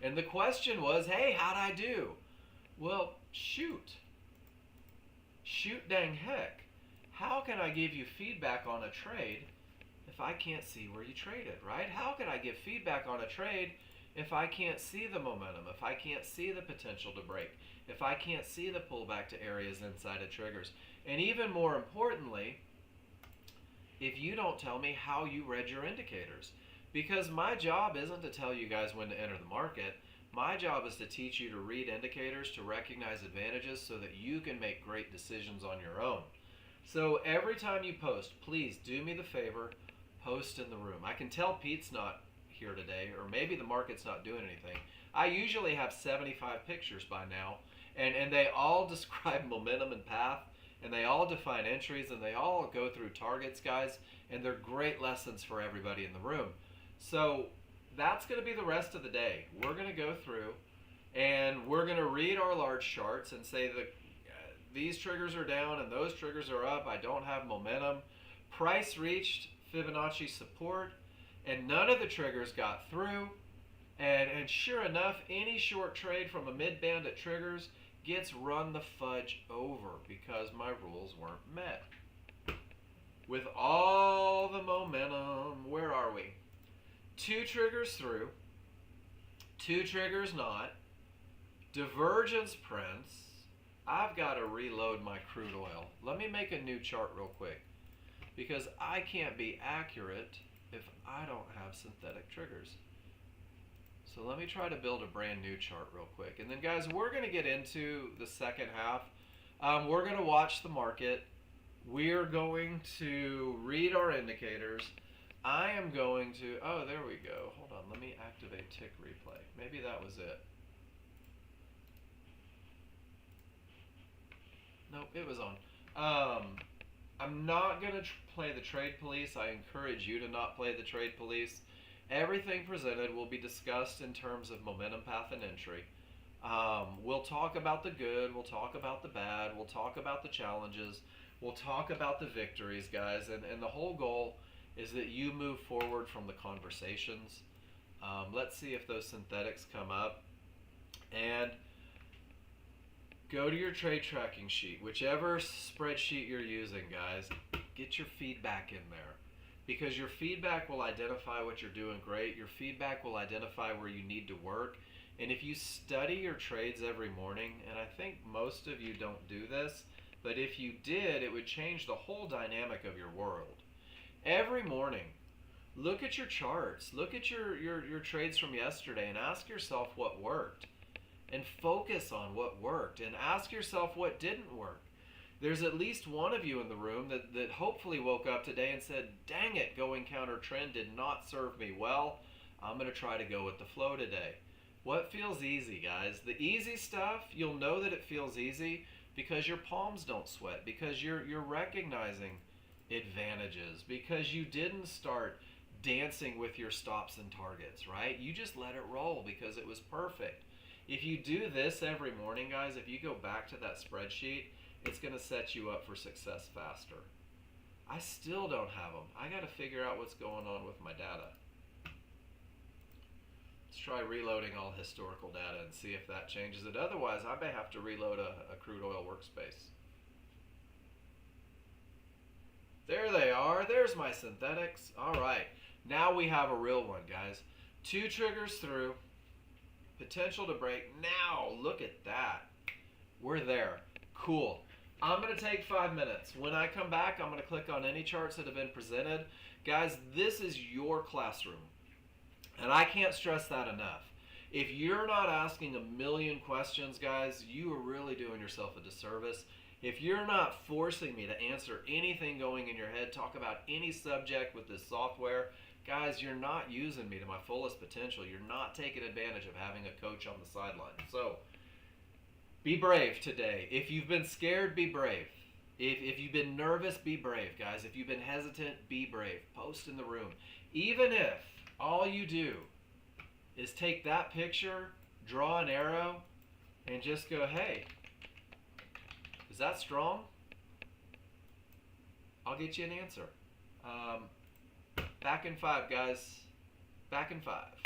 And the question was, hey, how'd I do? Well, shoot. Shoot dang heck. How can I give you feedback on a trade if I can't see where you traded, right? How can I give feedback on a trade if I can't see the momentum, if I can't see the potential to break, if I can't see the pullback to areas inside of triggers? And even more importantly, if you don't tell me how you read your indicators. Because my job isn't to tell you guys when to enter the market. My job is to teach you to read indicators, to recognize advantages so that you can make great decisions on your own. So every time you post, please do me the favor, post in the room. I can tell Pete's not here today, or maybe the market's not doing anything. I usually have 75 pictures by now, and they all describe momentum and path, and they all define entries, and they all go through targets, guys, and they're great lessons for everybody in the room. So that's going to be the rest of the day. We're going to go through, and we're going to read our large charts and say that these triggers are down and those triggers are up. I don't have momentum. Price reached Fibonacci support, and none of the triggers got through. And sure enough, any short trade from a mid-band at triggers gets run the fudge over because my rules weren't met. With all the momentum, where are we? 2 triggers through, 2 triggers not, divergence prints. I've got to reload my crude oil. Let me make a new chart real quick because I can't be accurate if I don't have synthetic triggers. So let me try to build a brand new chart real quick. And then guys, we're going to get into the second half. We're going to watch the market. We're going to read our indicators. I am going to, oh, there we go. Hold on, let me activate tick replay. Maybe that was it. Nope, it was on. I'm not going to play the trade police. I encourage you to not play the trade police. Everything presented will be discussed in terms of momentum, path, and entry. We'll talk about the good, we'll talk about the bad, we'll talk about the challenges, we'll talk about the victories, guys, and the whole goal is that you move forward from the conversations. Let's see if those synthetics come up. And go to your trade tracking sheet, whichever spreadsheet you're using, guys, get your feedback in there. Because your feedback will identify what you're doing great. Your feedback will identify where you need to work. And if you study your trades every morning, and I think most of you don't do this, but if you did, it would change the whole dynamic of your world. Every morning, look at your charts, look at your trades from yesterday and ask yourself what worked. And focus on what worked and ask yourself what didn't work. There's at least one of you in the room that hopefully woke up today and said, dang it, going counter trend did not serve me well. I'm going to try to go with the flow today. What feels easy, guys? The easy stuff, you'll know that it feels easy because your palms don't sweat, because you're recognizing advantages, because you didn't start dancing with your stops and targets, right? You just let it roll because it was perfect. If you do this every morning, guys, if you go back to that spreadsheet, it's going to set you up for success faster. I still don't have them. I got to figure out what's going on with my data. Let's try reloading all historical data and see if that changes it. Otherwise, I may have to reload a crude oil workspace. There they are. There's my synthetics. All right. Now we have a real one, guys. 2 triggers through. Potential to break. Now, look at that. We're there. Cool. I'm going to take 5 minutes. When I come back, I'm going to click on any charts that have been presented. Guys, this is your classroom. And I can't stress that enough. If you're not asking a million questions, guys, you are really doing yourself a disservice. If you're not forcing me to answer anything going in your head, talk about any subject with this software, guys, you're not using me to my fullest potential. You're not taking advantage of having a coach on the sideline. So, be brave today. If you've been scared, be brave. If you've been nervous, be brave, guys. If you've been hesitant, be brave. Post in the room. Even if all you do is take that picture, draw an arrow, and just go, hey, is that strong? I'll get you an answer. Back in 5, guys. Back in 5.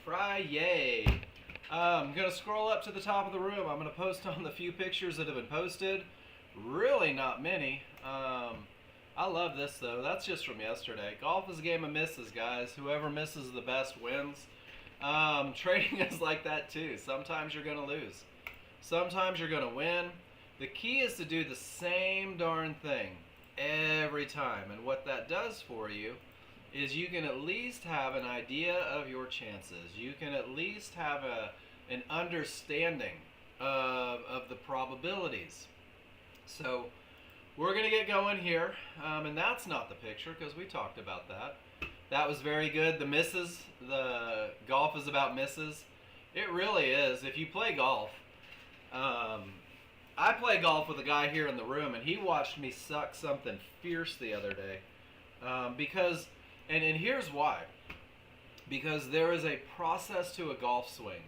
Friday. I'm going to scroll up to the top of the room. I'm going to post on the few pictures that have been posted. Really not many. I love this though. That's just from yesterday. Golf is a game of misses, guys. Whoever misses the best wins. Trading is like that too. Sometimes you're going to lose. Sometimes you're going to win. The key is to do the same darn thing every time. And what that does for you is you can at least have an idea of your chances. You can at least have an understanding of the probabilities. So we're going to get going here. And that's not the picture because we talked about that. That was very good. The misses, the golf is about misses. It really is. If you play golf, I play golf with a guy here in the room, and he watched me suck something fierce the other day. And here's why. Because there is a process to a golf swing.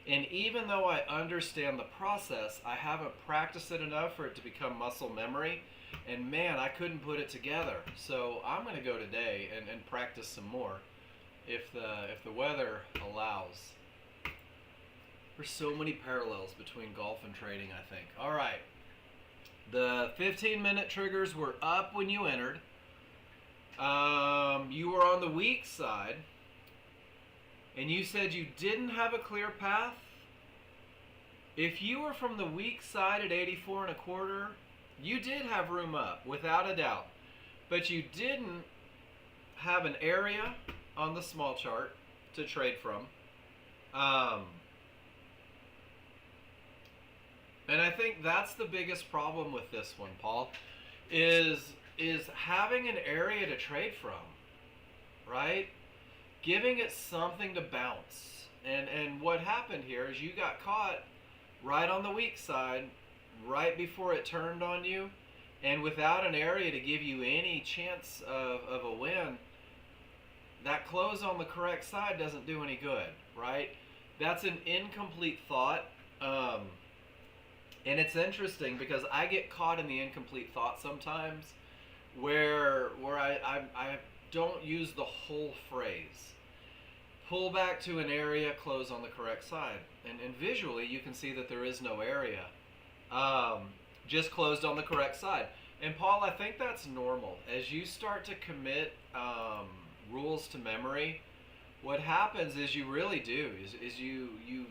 And even though I understand the process, I haven't practiced it enough for it to become muscle memory. And man, I couldn't put it together. So I'm going to go today and practice some more if the weather allows. There's so many parallels between golf and trading, I think. All right. The 15-minute triggers were up when you entered. You were on the weak side. And you said you didn't have a clear path. If you were from the weak side at 84 1/4, you did have room up, without a doubt. But you didn't have an area on the small chart to trade from. And I think that's the biggest problem with this one, Paul, is having an area to trade from, right? Giving it something to bounce. And what happened here is you got caught right on the weak side, right before it turned on you, and without an area to give you any chance of a win, that close on the correct side doesn't do any good, right? That's an incomplete thought. And it's interesting because I get caught in the incomplete thought sometimes where I don't use the whole phrase. Pull back to an area, close on the correct side. And visually you can see that there is no area. Just closed on the correct side. And Paul, I think that's normal. As you start to commit rules to memory, what happens is you really do, is you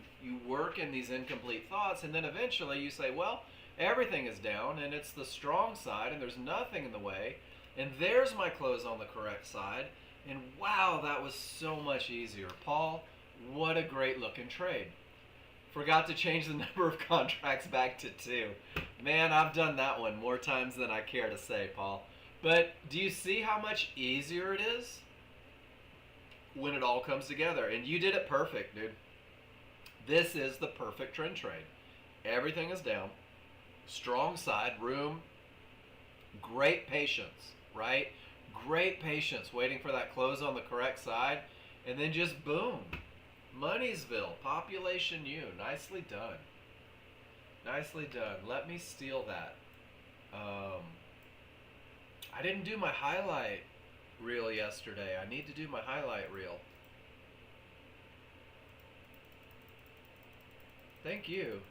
work in these incomplete thoughts, and then eventually you say, well, everything is down, and it's the strong side, and there's nothing in the way, and there's my close on the correct side, and wow, that was so much easier. Paul, what a great looking trade. Forgot to change the number of contracts back to 2. Man, I've done that one more times than I care to say, Paul. But do you see how much easier it is when it all comes together? And you did it perfect, dude. This is the perfect trend trade. Everything is down. Strong side, room. Great patience, right? Great patience waiting for that close on the correct side. And then just boom. Moneysville, population U. Nicely done. Nicely done. Let me steal that. I didn't do my highlight reel yesterday. I need to do my highlight reel. Thank you.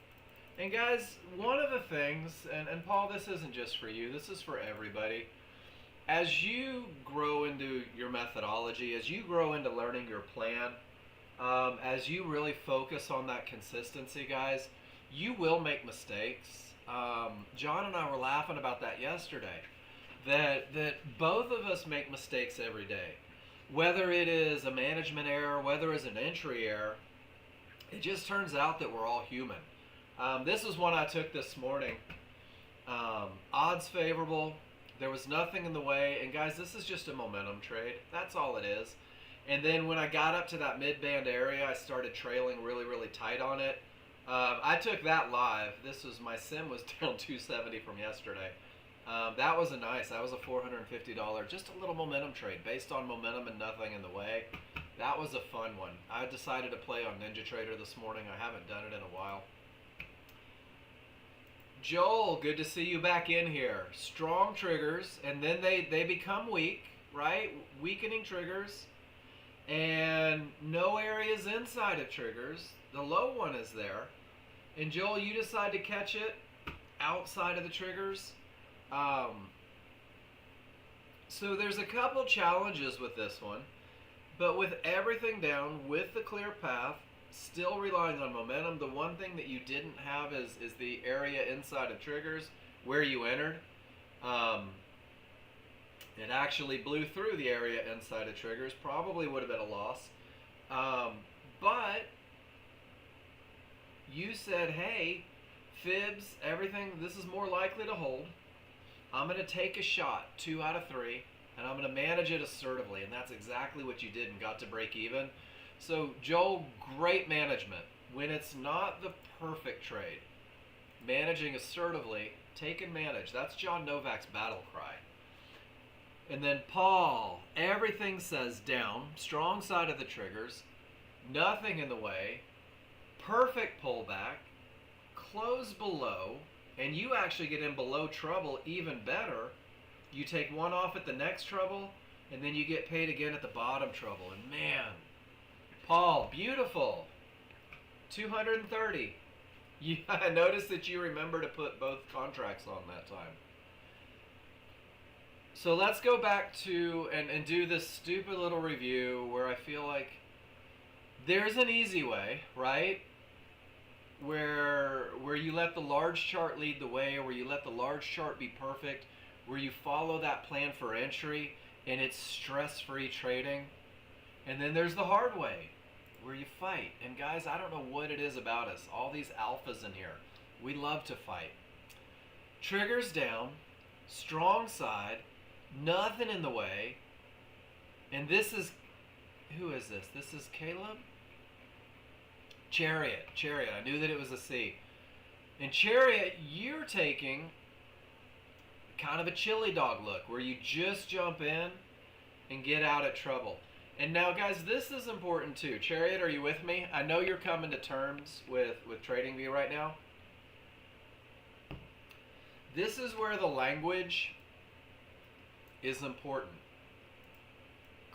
And guys, one of the things, and Paul, this isn't just for you, this is for everybody. As you grow into your methodology, as you grow into learning your plan, as you really focus on that consistency, guys, you will make mistakes. John and I were laughing about that yesterday. That both of us make mistakes every day. Whether it is a management error, whether it's an entry error, it just turns out that we're all human. This is one I took this morning. Odds favorable. There was nothing in the way. And guys, this is just a momentum trade. That's all it is. And then when I got up to that mid-band area, I started trailing really, really tight on it. I took that live. My sim was down 270 from yesterday. That was that was a $450, just a little momentum trade based on momentum and nothing in the way. That was a fun one. I decided to play on Ninja Trader this morning. I haven't done it in a while. Joel, good to see you back in here. Strong triggers, and then they become weak, right? Weakening triggers. and no areas inside of triggers. The low one is there. And Joel, you decide to catch it outside of the triggers. So there's a couple challenges with this one, but with everything down, with the clear path, still relying on momentum, the one thing that you didn't have is the area inside of triggers where you entered. It actually blew through the area inside of triggers. Probably would have been a loss. But you said, hey, fibs, everything, this is more likely to hold. I'm going to take a shot, 2 out of 3, and I'm going to manage it assertively. And that's exactly what you did and got to break even. So, Joel, great management. When it's not the perfect trade, managing assertively, take and manage. That's John Novak's battle cry. And then Paul, everything says down, strong side of the triggers, nothing in the way, perfect pullback, close below, and you actually get in below trouble even better. You take one off at the next trouble, and then you get paid again at the bottom trouble. And man, Paul, beautiful. 230. I noticed that you remember to put both contracts on that time. So let's go back to and do this stupid little review where I feel like there's an easy way, right? Where you let the large chart lead the way, where you let the large chart be perfect, where you follow that plan for entry and it's stress-free trading. And then there's the hard way, where you fight. And guys, I don't know what it is about us, all these alphas in here, we love to fight. Triggers down, strong side, nothing in the way. And this is, who is this? This is Caleb? Chariot. I knew that it was a C. In Chariot, you're taking kind of a chili dog look, where you just jump in and get out of trouble. And now, guys, this is important too. Chariot, are you with me? I know you're coming to terms with TradingView right now. This is where the language is important.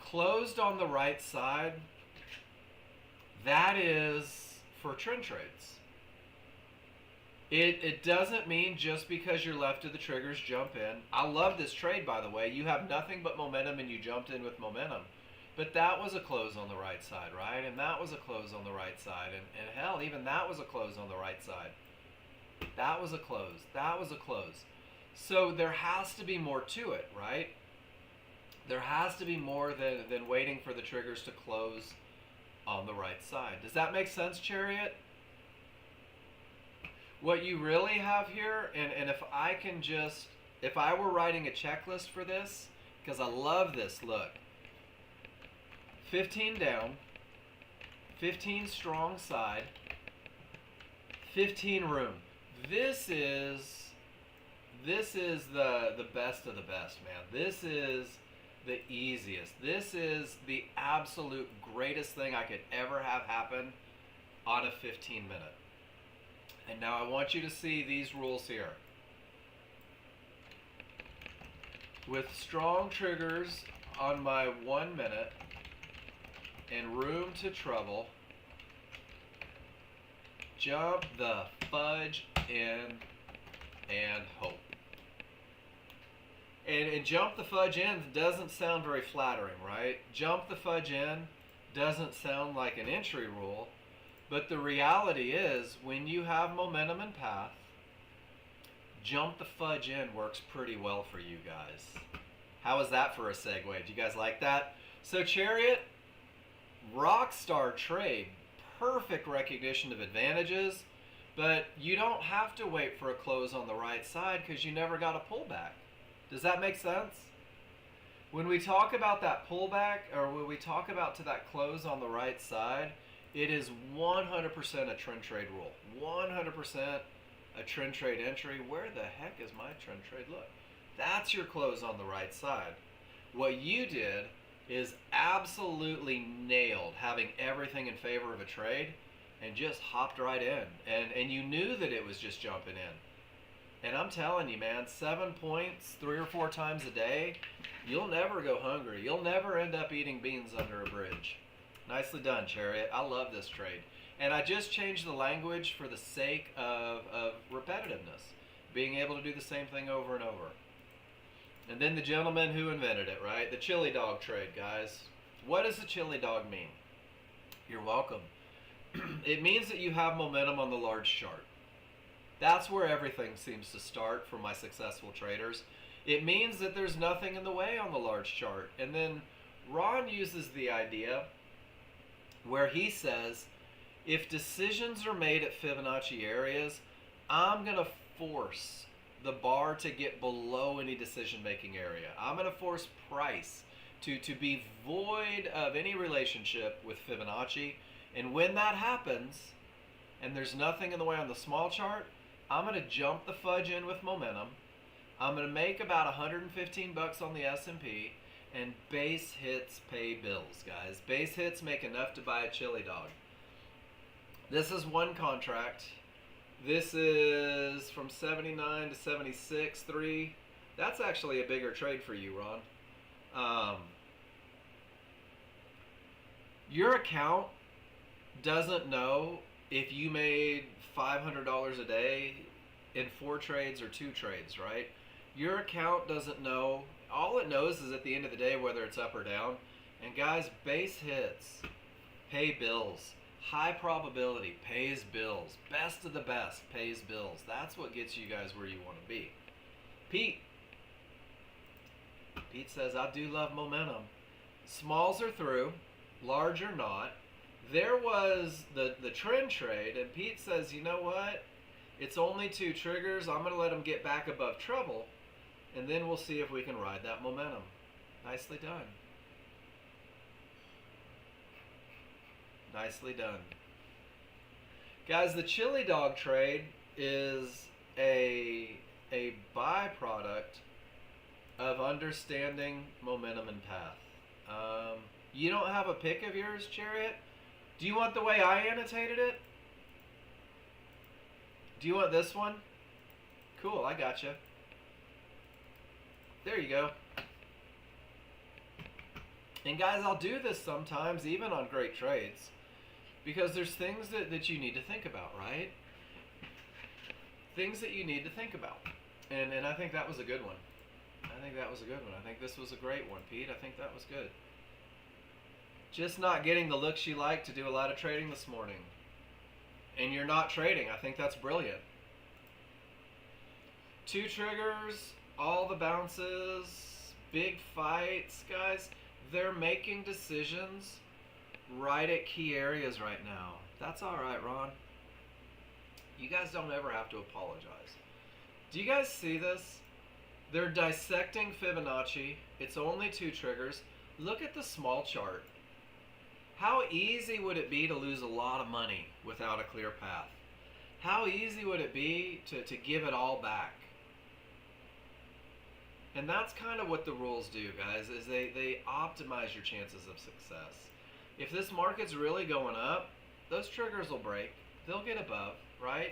Closed on the right side, that is for trend trades. It doesn't mean just because you're left of the triggers, jump in. I love this trade, by the way. You have nothing but momentum and you jumped in with momentum. But that was a close on the right side, right? And that was a close on the right side. And hell, even that was a close on the right side. That was a close. That was a close. So there has to be more to it, right? There has to be more than waiting for the triggers to close on the right side. Does that make sense, Chariot? What you really have here, and if I can just, if I were writing a checklist for this, because I love this, look. 15 down, 15 strong side, 15 room. This is the best of the best, man. This is the easiest. This is the absolute greatest thing I could ever have happen on a 15 minute. And now I want you to see these rules here. With strong triggers on my 1 minute and room to trouble, jump the fudge in and hope. And jump the fudge in doesn't sound very flattering, right? Jump the fudge in doesn't sound like an entry rule, but the reality is when you have momentum and path, jump the fudge in works pretty well for you guys. How is that for a segue? Do you guys like that? So Chariot, rock star trade, perfect recognition of advantages, but you don't have to wait for a close on the right side because you never got a pullback. Does that make sense? When we talk about that pullback, or when we talk about to that close on the right side, it is 100% a trend trade rule. 100% a trend trade entry. Where the heck is my trend trade? Look, that's your close on the right side. What you did is absolutely nailed having everything in favor of a trade and just hopped right in. And you knew that it was just jumping in. And I'm telling you, man, 7 points 3 or 4 times a day, You'll never go hungry. You'll never end up eating beans under a bridge. Nicely done, Chariot. I love this trade. And I just changed the language for the sake of repetitiveness. Being able to do the same thing over and over. And then the gentleman who invented it, right? The chili dog trade, guys. What does the chili dog mean? You're welcome. It means that you have momentum on the large chart. That's where everything seems to start for my successful traders. It means that there's nothing in the way on the large chart. And then Ron uses the idea where he says, if decisions are made at Fibonacci areas, I'm going to force the bar to get below any decision-making area. I'm going to force price to be void of any relationship with Fibonacci. And when that happens, and there's nothing in the way on the small chart, I'm going to jump the fudge in with momentum. I'm going to make about 115 bucks on the S&P, and base hits pay bills, guys. Base hits make enough to buy a chili dog. This is one contract. This is from 79 to 76, 3. That's actually a bigger trade for you, Ron. Your account doesn't know if you made $500 a day in 4 trades or 2 trades, right? Your account doesn't know. All it knows is at the end of the day whether it's up or down. And guys, base hits pay bills. High probability pays bills. Best of the best pays bills. That's what gets you guys where you want to be. Pete says, I do love momentum. Smalls are through, large are not. There was the trend trade, and Pete says, you know what? It's only 2 triggers. I'm going to let them get back above trouble, and then we'll see if we can ride that momentum. Nicely done. Nicely done. Guys, the chili dog trade is a byproduct of understanding momentum and path. You don't have a pick of yours, Chariot? Do you want the way I annotated it? Do you want this one? Cool, I gotcha. There you go. And guys, I'll do this sometimes, even on great trades, because there's things that you need to think about, right? Things that you need to think about. And I think that was a good one. I think that was a good one. I think this was a great one, Pete. I think that was good. Just not getting the looks you like to do a lot of trading this morning. And you're not trading. I think that's brilliant. 2 triggers, all the bounces, big fights, guys. They're making decisions right at key areas right now. That's all right, Ron. You guys don't ever have to apologize. Do you guys see this? They're dissecting Fibonacci. It's only 2 triggers. Look at the small chart. How easy would it be to lose a lot of money without a clear path? How easy would it be to give it all back? And that's kind of what the rules do, guys, is they optimize your chances of success. If this market's really going up, those triggers will break. They'll get above, right?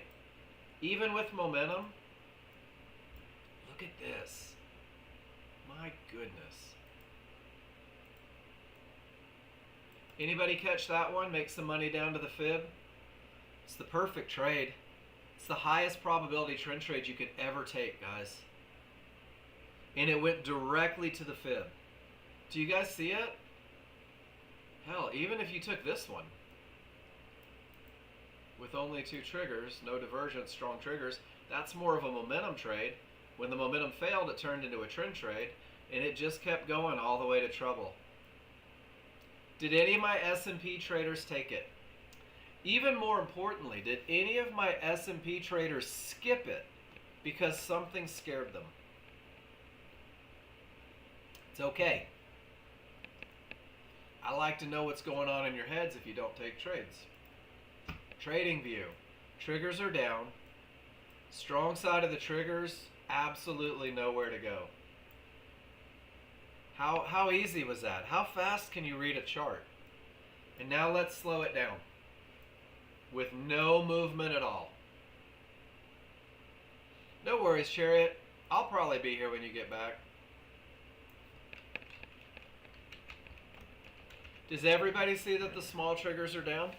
Even with momentum. Look at this. My goodness. Anybody catch that one? Make some money down to the fib? It's the perfect trade. It's the highest probability trend trade you could ever take, guys. And it went directly to the fib. Do you guys see it? Hell, even if you took this one with only 2 triggers, no divergence, strong triggers, that's more of a momentum trade. When the momentum failed, it turned into a trend trade, and it just kept going all the way to trouble. Did any of my S&P traders take it? Even more importantly, did any of my S&P traders skip it because something scared them? It's okay. I like to know what's going on in your heads if you don't take trades. Trading view. Triggers are down. Strong side of the triggers, absolutely nowhere to go. How easy was that? How fast can you read a chart? And now let's slow it down with no movement at all. No worries, Chariot. I'll probably be here when you get back. Does everybody see that the small triggers are down?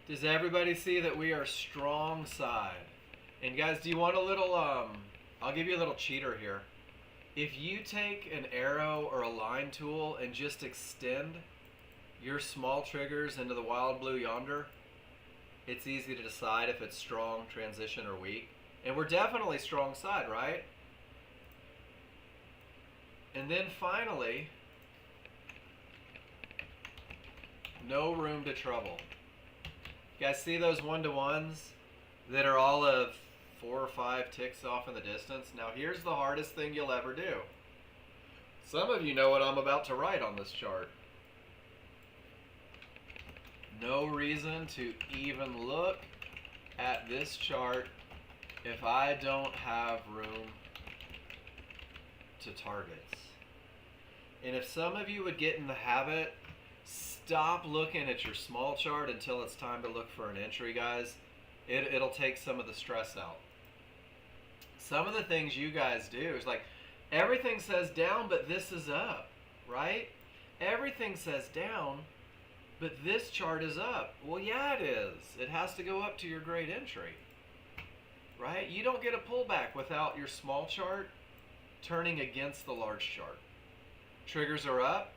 Does everybody see that we are strong side? And guys, do you want a little, I'll give you a little cheater here. If you take an arrow or a line tool and just extend your small triggers into the wild blue yonder, it's easy to decide if it's strong, transition, or weak. And we're definitely strong side, right? And then finally, no room to trouble. You guys see those 1-to-1s that are all of 4 or 5 ticks off in the distance? Now here's the hardest thing you'll ever do. Some of you know what I'm about to write on this chart. No reason to even look at this chart if I don't have room to targets. And if some of you would get in the habit, stop looking at your small chart until it's time to look for an entry, guys. It'll take some of the stress out. Some of the things you guys do is like, everything says down, but this is up, right? Everything says down, but this chart is up. Well, yeah, it is. It has to go up to your great entry, right? You don't get a pullback without your small chart turning against the large chart. Triggers are up.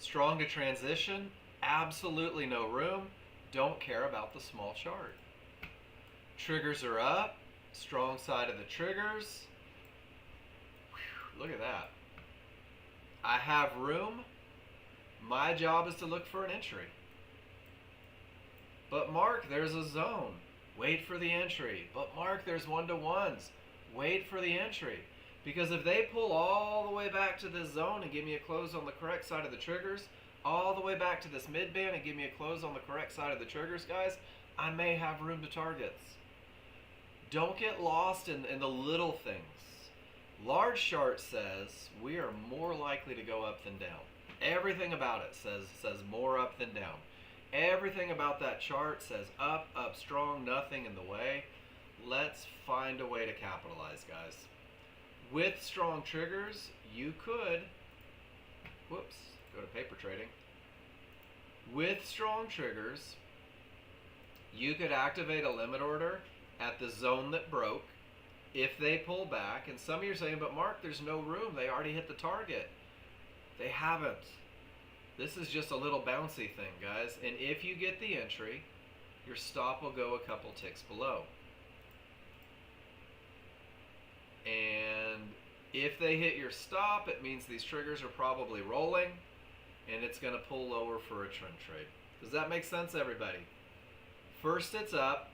Strong to transition. Absolutely no room. Don't care about the small chart. Triggers are up. Strong side of the triggers. Whew, look at that. I have room. My job is to look for an entry. But Mark, there's a zone. Wait for the entry. But Mark, there's 1-to-1s. Wait for the entry. Because if they pull all the way back to this zone and give me a close on the correct side of the triggers, all the way back to this mid-band and give me a close on the correct side of the triggers, guys, I may have room to targets. Don't get lost in the little things. Large chart says we are more likely to go up than down. Everything about it says more up than down. Everything about that chart says up, up strong, nothing in the way. Let's find a way to capitalize, guys. With strong triggers, you could, whoops, go to paper trading. With strong triggers, you could activate a limit order at the zone that broke if they pull back. And some of you are saying, but Mark, there's no room. They already hit the target. They haven't. This is just a little bouncy thing, guys. And if you get the entry, your stop will go a couple ticks below. And if they hit your stop, it means these triggers are probably rolling and it's going to pull lower for a trend trade. Does that make sense, everybody? First it's up,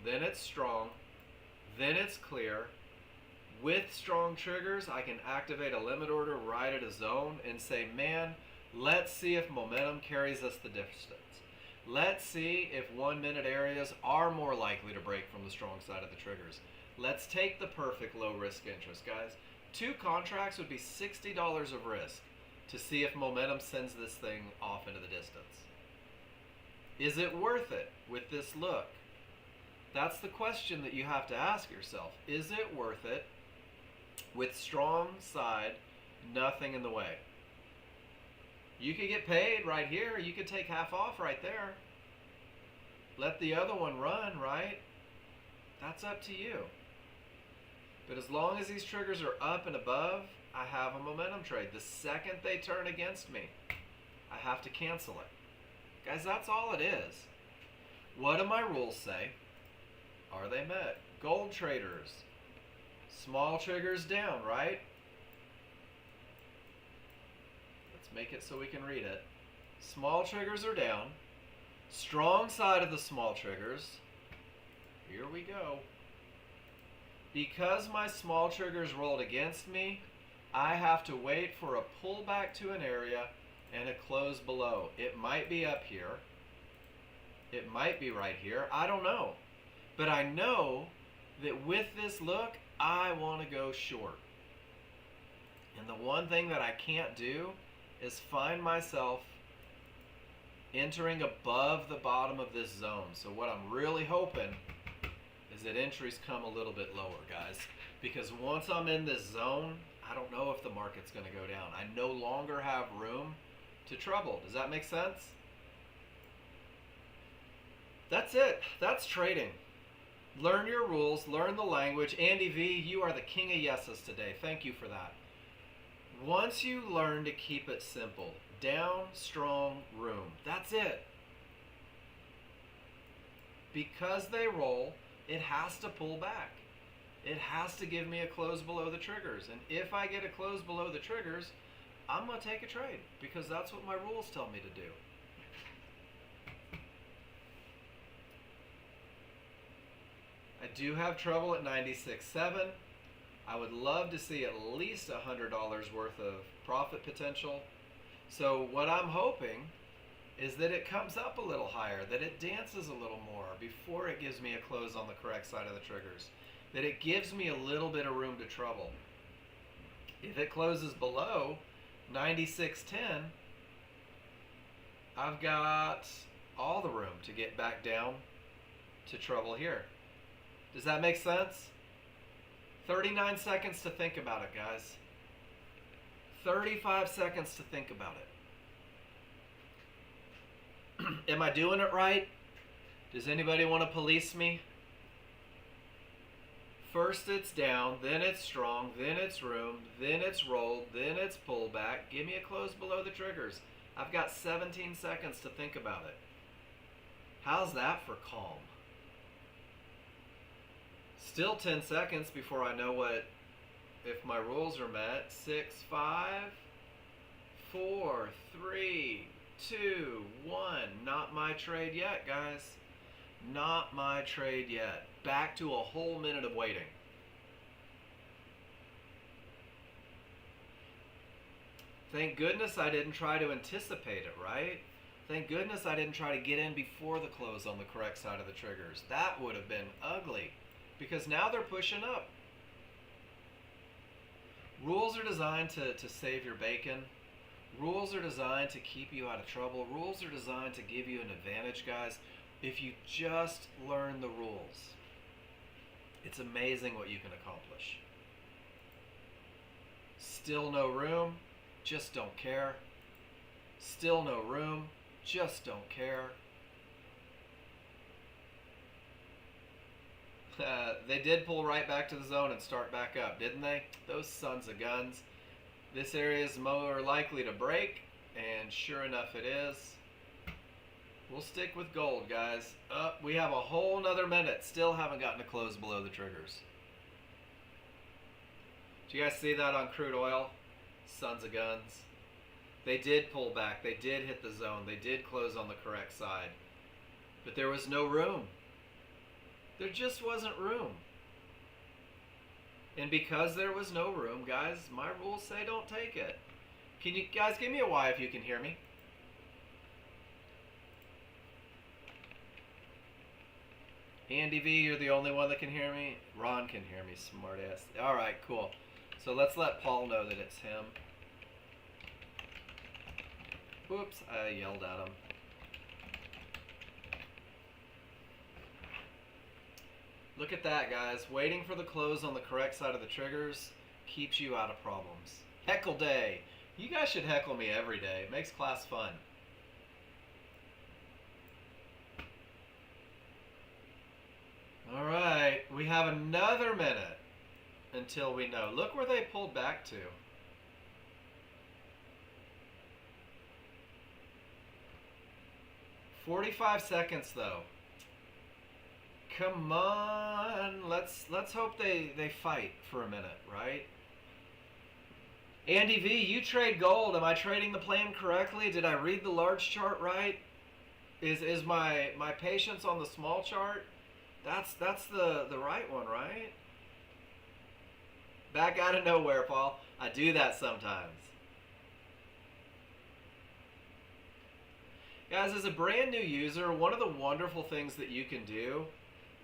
then it's strong, then it's clear. With strong triggers, I can activate a limit order right at a zone and say, man, let's see if momentum carries us the distance. Let's see if 1 minute areas are more likely to break from the strong side of the triggers. Let's take the perfect low risk interest, guys. 2 contracts would be $60 of risk to see if momentum sends this thing off into the distance. Is it worth it with this look? That's the question that you have to ask yourself. Is it worth it with strong side, nothing in the way? You could get paid right here. You could take half off right there. Let the other one run, right? That's up to you. But as long as these triggers are up and above, I have a momentum trade. The second they turn against me, I have to cancel it. Guys, that's all it is. What do my rules say? Are they met? Gold traders. Small triggers down, right? Let's make it so we can read it. Small triggers are down. Strong side of the small triggers. Here we go. Because my small triggers rolled against me, I have to wait for a pullback to an area and a close below. It might be up here. It might be right here. I don't know. But I know that with this look, I want to go short. And the one thing that I can't do is find myself entering above the bottom of this zone. So what I'm really hoping is that entries come a little bit lower, guys. Because once I'm in this zone, I don't know if the market's going to go down. I no longer have room to trouble. Does that make sense? That's it. That's trading. Learn your rules, learn the language. Andy V, you are the king of yeses today. Thank you for that. Once you learn to keep it simple, down, strong, room. That's it. Because they roll, it has to pull back. It has to give me a close below the triggers. And if I get a close below the triggers, I'm going to take a trade because that's what my rules tell me to do. I do have trouble at 96.7. I would love to see at least $100 worth of profit potential. So what I'm hoping is that it comes up a little higher, that it dances a little more before it gives me a close on the correct side of the triggers, that it gives me a little bit of room to trouble. If it closes below 96.10, I've got all the room to get back down to trouble here. Does that make sense? 39 seconds to think about it, guys. 35 seconds to think about it. Am I doing it right? Does anybody want to police me? First it's down, then it's strong, then it's room, then it's rolled, then it's pulled back. Give me a close below the triggers. I've got 17 seconds to think about it. How's that for calm? Still 10 seconds before I know if my rules are met. 6, 5, 4, 3, 2, 1. Not my trade yet, guys. Not my trade yet. Back to a whole minute of waiting. Thank goodness I didn't try to anticipate it, right? Thank goodness I didn't try to get in before the close on the correct side of the triggers. That would have been ugly because now they're pushing up. Rules are designed to save your bacon. Rules are designed to keep you out of trouble. Rules are designed to give you an advantage, guys. If you just learn the rules, it's amazing what you can accomplish. Still no room, just don't care. Still no room, just don't care. They did pull right back to the zone and start back up, didn't they? Those sons of guns. This area is more likely to break, and sure enough it is. We'll stick with gold, guys. We have a whole nother minute. Still haven't gotten a close below the triggers. Do you guys see that on crude oil? Sons of guns. They did pull back. They did hit the zone. They did close on the correct side. But there was no room. There just wasn't room. And because there was no room, guys, my rules say don't take it. Can you guys give me a Y if you can hear me? Andy V, you're the only one that can hear me. Ron can hear me, smart ass. All right, cool. So let's let Paul know that it's him. Whoops, I yelled at him. Look at that, guys. Waiting for the close on the correct side of the triggers keeps you out of problems. Heckle day. You guys should heckle me every day. It makes class fun. All right, we have another minute until we know. Look where they pulled back to. "45 seconds though. Come on, let's hope they fight for a minute, right? Andy V, you trade gold. Am I trading the plan correctly? Did I read the large chart right? Is my patience on the small chart? That's the right one, right? Back out of nowhere, Paul. I do that sometimes. Guys, as a brand new user, one of the wonderful things that you can do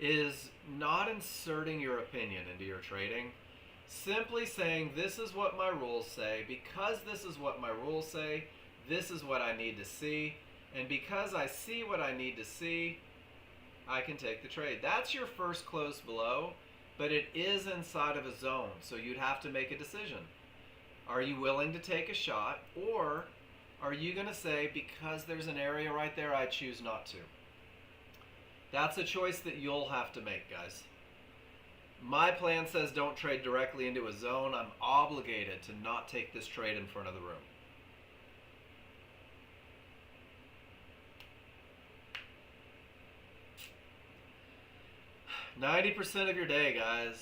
is not inserting your opinion into your trading. Simply saying, this is what my rules say. Because this is what my rules say, this is what I need to see. And because I see what I need to see, I can take the trade. That's your first close below, but it is inside of a zone, so you'd have to make a decision. Are you willing to take a shot, or are you going to say, because there's an area right there, I choose not to? That's a choice that you'll have to make, guys. My plan says don't trade directly into a zone. I'm obligated to not take this trade in front of the room. %90 of your day, guys,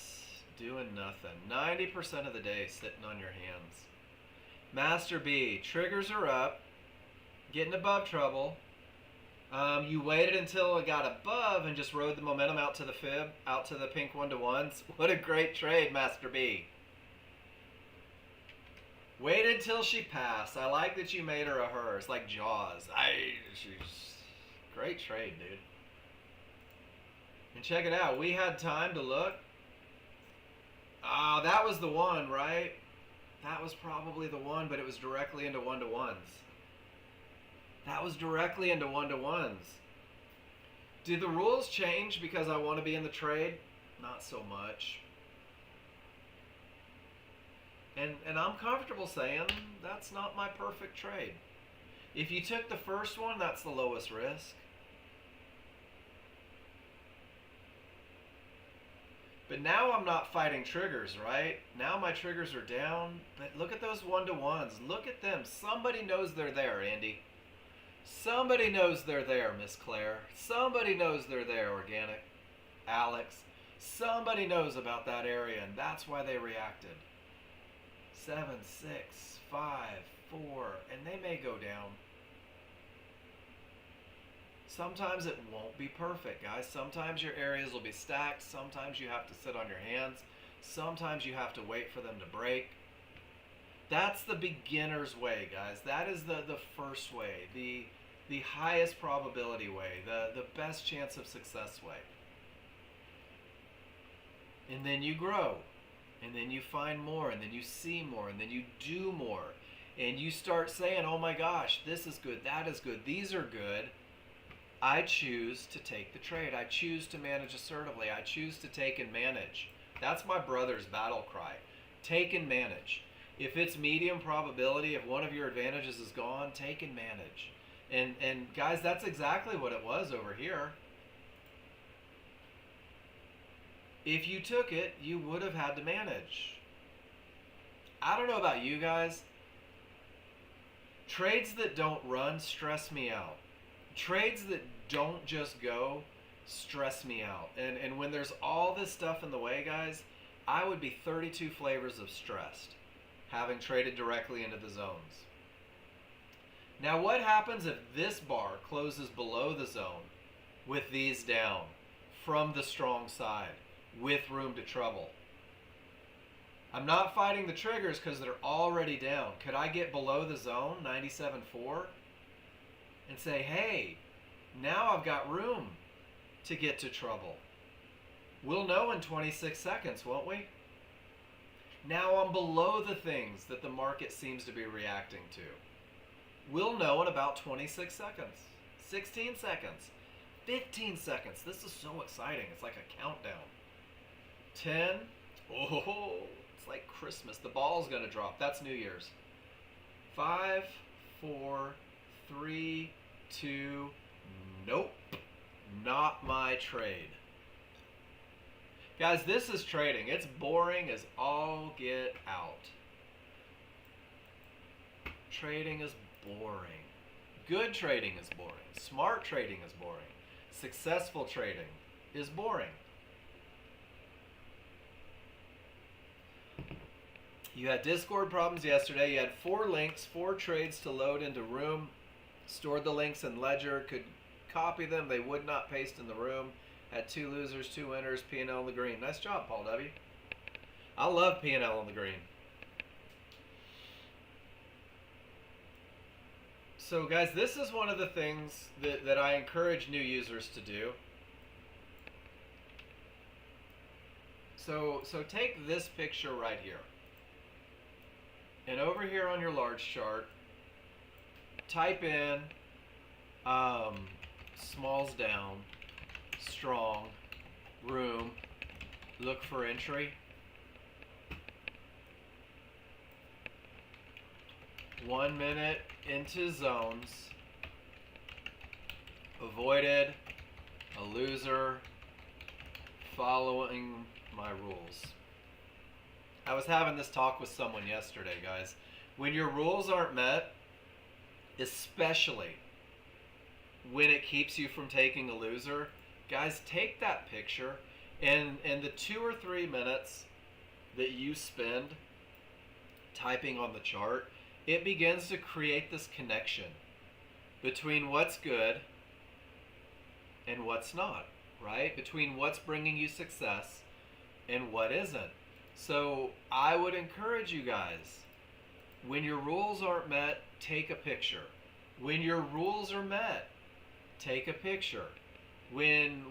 doing nothing. 90% of the day sitting on your hands. Master B, triggers are up, getting above trouble. You waited until it got above and just rode the momentum out to the fib, out to the pink 1-to-1s. What a great trade, Master B. Waited till she passed. I like that you made her a her. It's like Jaws. She's great trade, dude. And check it out. We had time to look. Ah, that was the one, right? That was probably the one, but it was directly into 1-to-1s. That was directly into 1-to-1s. Did the rules change because I want to be in the trade? Not so much. And I'm comfortable saying that's not my perfect trade. If you took the first one, that's the lowest risk. But now I'm not fighting triggers, right? Now my triggers are down. But look at those 1-to-1s. Look at them. Somebody knows they're there, Andy. Somebody knows they're there, Miss Claire. Somebody knows they're there, Organic. Alex. Somebody knows about that area, and that's why they reacted. 7, 6, 5, 4, and they may go down. Sometimes it won't be perfect, guys. Sometimes your areas will be stacked. Sometimes you have to sit on your hands. Sometimes you have to wait for them to break. That's the beginner's way, guys. That is the first way, the highest probability way, the best chance of success way. And then you grow, and then you find more, and then you see more, and then you do more. And you start saying, oh my gosh, this is good, that is good, these are good. I choose to take the trade. I choose to manage assertively. I choose to take and manage. That's my brother's battle cry. Take and manage. If it's medium probability, if one of your advantages is gone, take and manage. And guys, that's exactly what it was over here. If you took it, you would have had to manage. I don't know about you guys. Trades that don't run stress me out. Trades that don't just go stress me out. And when there's all this stuff in the way, guys, I would be 32 flavors of stressed having traded directly into the zones. Now what happens if this bar closes below the zone with these down from the strong side with room to trouble? I'm not fighting the triggers because they're already down. Could I get below the zone, 97.4, and say, hey, now I've got room to get to trouble? We'll know in 26 seconds, won't we? Now I'm below the things that the market seems to be reacting to. We'll know in about 26 seconds, 16 seconds, 15 seconds. This is so exciting. It's like a countdown. 10. Oh, it's like Christmas. The ball's going to drop. That's New Year's. 5, 4, 3, 2. Nope. Not my trade. Guys, this is trading. It's boring as all get out. Trading is boring. Good trading is boring. Smart trading is boring. Successful trading is boring. You had Discord problems yesterday. You had 4 links, 4 trades to load into room. Stored the links in Ledger. Could copy them. They would not paste in the room. Had 2 losers, 2 winners, P&L in the green. Nice job, Paul W. I love P&L in the green. So guys, this is one of the things that I encourage new users to do. So take this picture right here. And over here on your large chart, type in smalls down, strong, room, look for entry. 1 minute into zones. Avoided a loser following my rules. I was having this talk with someone yesterday, guys. When your rules aren't met, especially when it keeps you from taking a loser, guys, take that picture, and the 2 or 3 minutes that you spend typing on the chart, it begins to create this connection between what's good and what's not, right? Between what's bringing you success and what isn't. So I would encourage you guys, when your rules aren't met, take a picture. When your rules are met, take a picture. When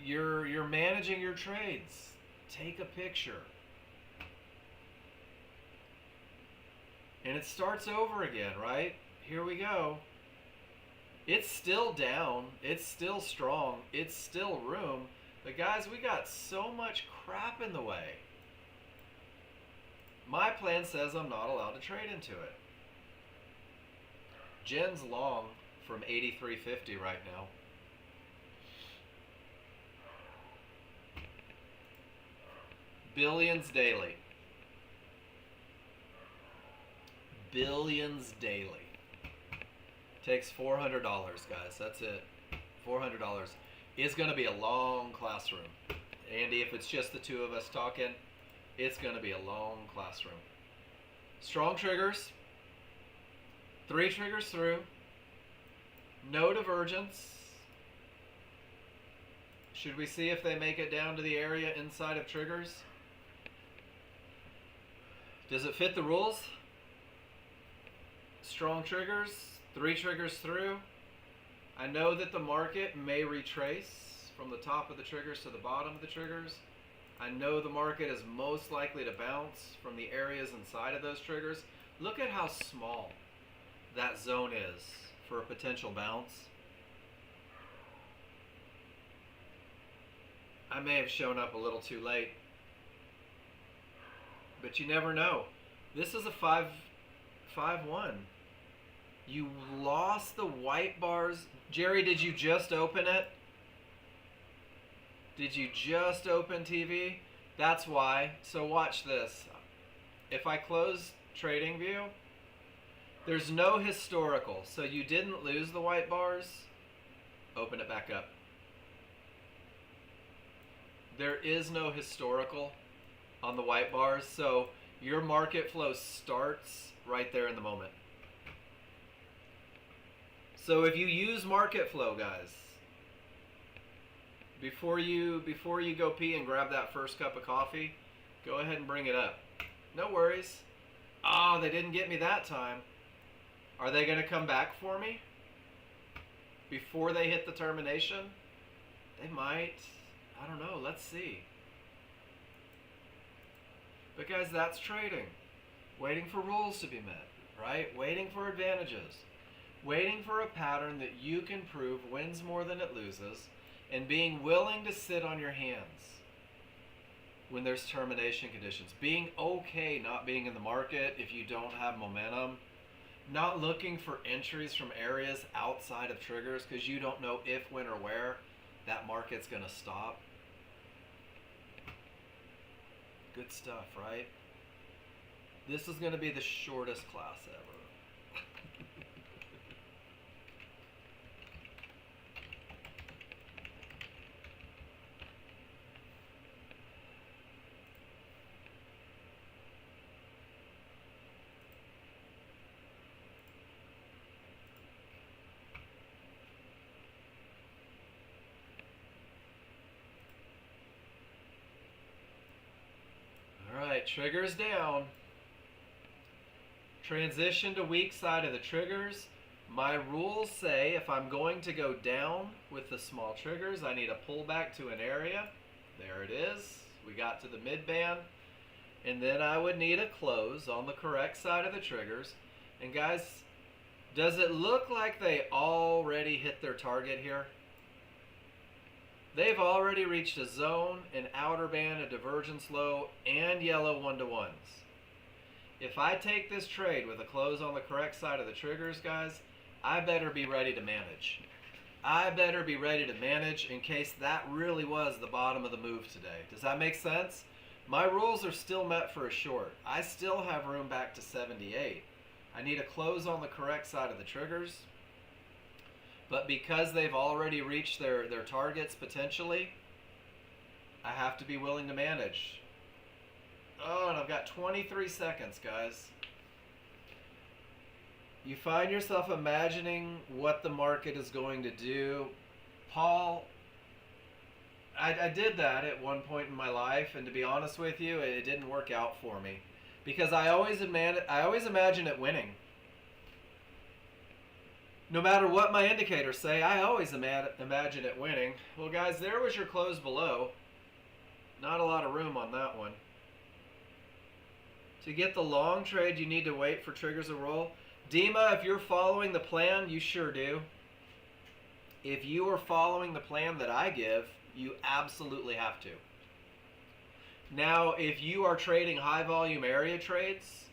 you're managing your trades, take a picture. And it starts over again, right? Here we go. It's still down. It's still strong. It's still room. But guys, we got so much crap in the way. My plan says I'm not allowed to trade into it. Jen's long from 83.50 right now. Billions daily. Billions daily. Takes $400, guys. That's it. $400. It's going to be a long classroom. Andy, if it's just the two of us talking, it's going to be a long classroom. Strong triggers. 3 triggers through. No divergence. Should we see if they make it down to the area inside of triggers? Does it fit the rules? Strong triggers. 3 triggers through. I know that the market may retrace from the top of the triggers to the bottom of the triggers. I know the market is most likely to bounce from the areas inside of those triggers. Look at how small that zone is for a potential bounce. I may have shown up a little too late, but you never know. This is a 5-1. You lost the white bars. Jerry, did you just open it? Did you just open TV? That's why. So watch this. If I close Trading View, there's no historical. So you didn't lose the white bars. Open it back up. There is no historical on the white bars. So your market flow starts right there in the moment. So if you use market flow, guys, before you go pee and grab that first cup of coffee, go ahead and bring it up. No worries. Oh, they didn't get me that time. Are they going to come back for me before they hit the termination? They might. I don't know. Let's see. But guys, that's trading. Waiting for rules to be met, right? Waiting for advantages. Waiting for a pattern that you can prove wins more than it loses, and being willing to sit on your hands when there's termination conditions. Being okay not being in the market if you don't have momentum. Not looking for entries from areas outside of triggers because you don't know if, when, or where that market's going to stop. Good stuff, right? This is going to be the shortest class ever. Triggers down. Transition to weak side of the triggers. My rules say if I'm going to go down with the small triggers, I need a pullback to an area. There it is. We got to the mid band. And then I would need a close on the correct side of the triggers. And guys, does it look like they already hit their target here? They've already reached a zone, an outer band, a divergence low, and yellow 1-to-1s. If I take this trade with a close on the correct side of the triggers, guys, I better be ready to manage. I better be ready to manage in case that really was the bottom of the move today. Does that make sense? My rules are still met for a short. I still have room back to 78. I need a close on the correct side of the triggers. But because they've already reached their targets potentially, I have to be willing to manage. Oh, and I've got 23 seconds, guys. You find yourself imagining what the market is going to do. Paul, I did that at one point in my life, and to be honest with you, it didn't work out for me. Because I always imagine it winning. No matter what my indicators say, I always imagine it winning. Well, guys, there was your close below. Not a lot of room on that one. To get the long trade, you need to wait for triggers to roll. Dima, if you're following the plan, you sure do. If you are following the plan that I give, you absolutely have to. Now, if you are trading high volume area trades,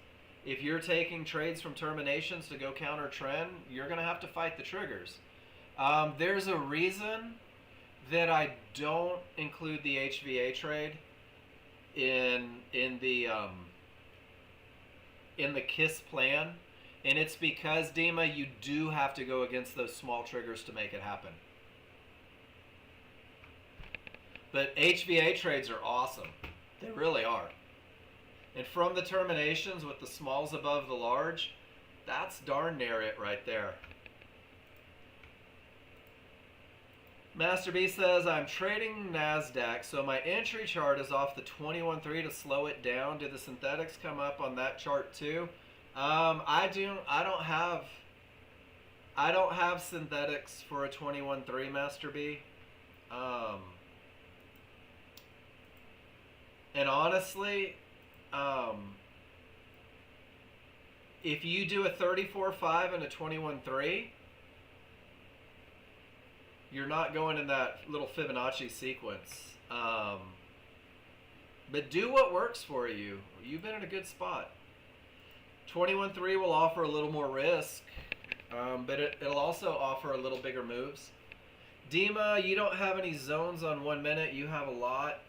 if you're taking trades from terminations to go counter trend, you're going to have to fight the triggers. There's a reason that I don't include the HVA trade in the KISS plan. And it's because, Dima, you do have to go against those small triggers to make it happen. But HVA trades are awesome. They really are. And from the terminations with the smalls above the large, that's darn near it right there. Master B says, I'm trading NASDAQ, so my entry chart is off the 21.3 to slow it down. Did the synthetics come up on that chart too? I don't have synthetics for a 21.3, Master B. And honestly, if you do a 34.5 and a 21.3, you're not going in that little Fibonacci sequence. But do what works for you. You've been in a good spot. 21.3 will offer a little more risk, but it'll also offer a little bigger moves. Dima, you don't have any zones on 1 minute. You have a lot.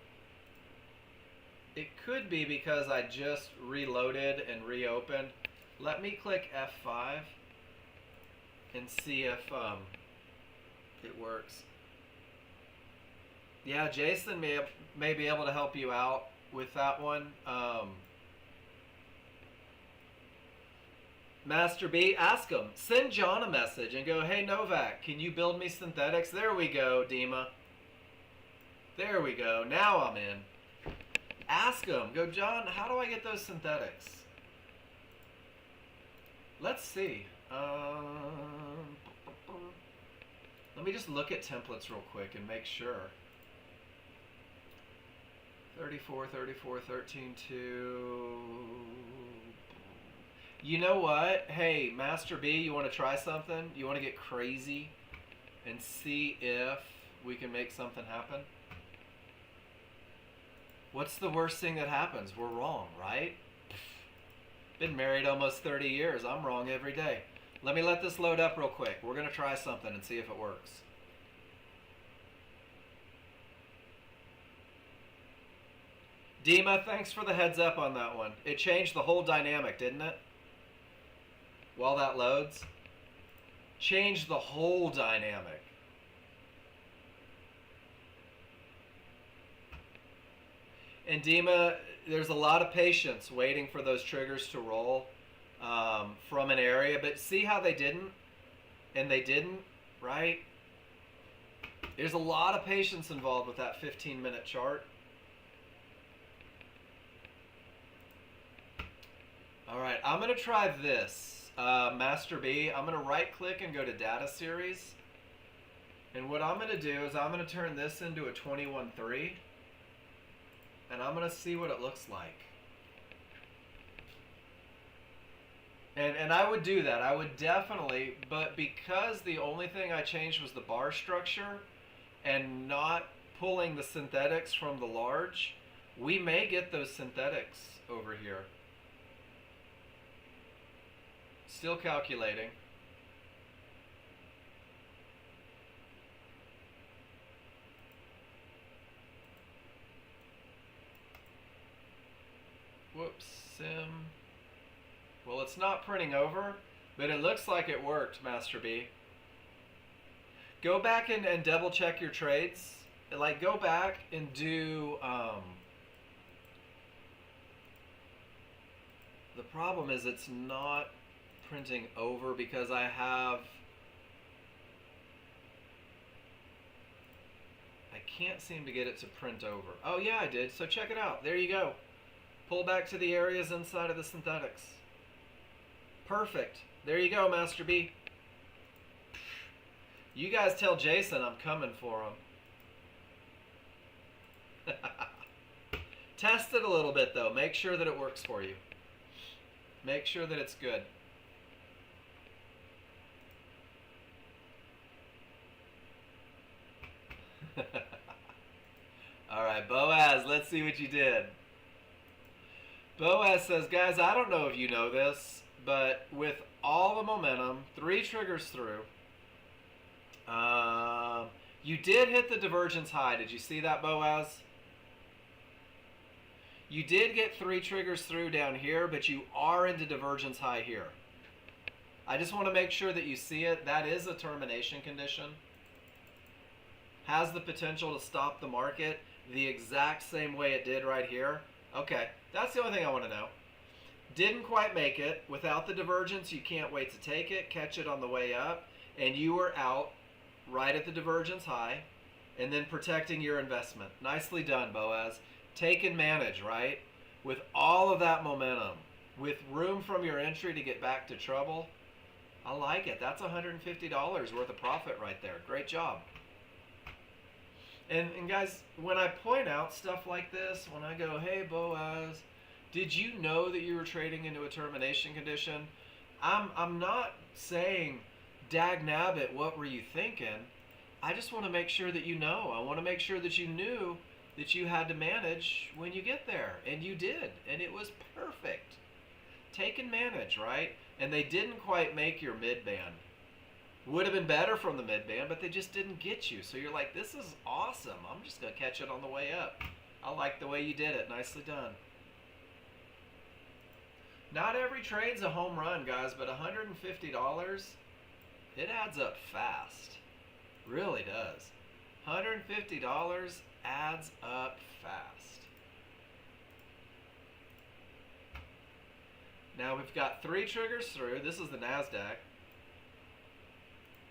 It could be because I just reloaded and reopened. Let me click F5 and see if it works. Yeah, Jason may be able to help you out with that one. Master B, ask him. Send John a message and go, hey, Novak, can you build me synthetics? There we go, Dima. There we go. Now I'm in. Ask him. Go, John, how do I get those synthetics? Let's see. Let me just look at templates real quick and make sure. 34, 34, 13, 2. You know what? Hey, Master B, you want to try something? You want to get crazy and see if we can make something happen? What's the worst thing that happens? We're wrong, right? Been married almost 30 years. I'm wrong every day. Let me let this load up real quick. We're going to try something and see if it works. Dima, thanks for the heads up on that one. It changed the whole dynamic, didn't it? While that loads. Changed the whole dynamic. And Dima, there's a lot of patience waiting for those triggers to roll from an area. But see how they didn't? And they didn't, right? There's a lot of patience involved with that 15-minute chart. All right, I'm going to try this. Master B, I'm going to right-click and go to Data Series. And what I'm going to do is I'm going to turn this into a 21.3. And I'm going to see what it looks like. And I would do that. I would definitely, but because the only thing I changed was the bar structure and not pulling the synthetics from the large, we may get those synthetics over here. Still calculating. Whoops, sim. Well, it's not printing over, but it looks like it worked, Master B. Go back and double check your trades. Like, go back and do, the problem is it's not printing over because I can't seem to get it to print over. Oh yeah, I did. So check it out. There you go. Pull back to the areas inside of the synthetics. Perfect. There you go, Master B. You guys tell Jason I'm coming for him. Test it a little bit though. Make sure that it works for you. Make sure that it's good. Alright, Boaz, let's see what you did. Boaz says, guys, I don't know if you know this, but with all the momentum, 3 triggers through, you did hit the divergence high. Did you see that, Boaz? You did get 3 triggers through down here, but you are into divergence high here. I just want to make sure that you see it. That is a termination condition. Has the potential to stop the market the exact same way it did right here. Okay, that's the only thing I want to know. Didn't quite make it. Without the divergence, you can't wait to take it, catch it on the way up, and you were out right at the divergence high, and then protecting your investment. Nicely done, Boaz. Take and manage, right? With all of that momentum, with room from your entry to get back to trouble, I like it. That's $150 worth of profit right there. Great job. And guys, when I point out stuff like this, when I go, hey, Boaz, did you know that you were trading into a termination condition? I'm not saying, dag nabbit, what were you thinking? I just want to make sure that you know. I want to make sure that you knew that you had to manage when you get there. And you did. And it was perfect. Take and manage, right? And they didn't quite make your mid-band. Would have been better from the mid-band, but they just didn't get you. So you're like, this is awesome. I'm just going to catch it on the way up. I like the way you did it. Nicely done. Not every trade's a home run, guys, but $150, it adds up fast. Really does. $150 adds up fast. Now we've got 3 triggers through. This is the NASDAQ.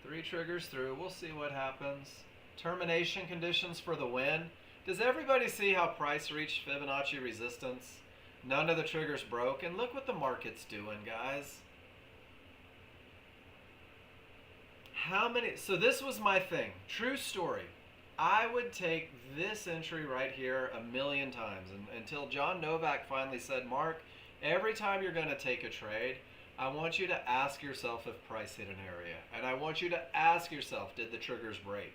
3 triggers through. We'll see what happens. Termination conditions for the win. Does everybody see how price reached Fibonacci resistance? None of the triggers broke. And look what the market's doing, guys. How many? So this was my thing. True story. I would take this entry right here 1,000,000 times until John Novak finally said, Mark, every time you're going to take a trade, I want you to ask yourself if price hit an area. And I want you to ask yourself, did the triggers break?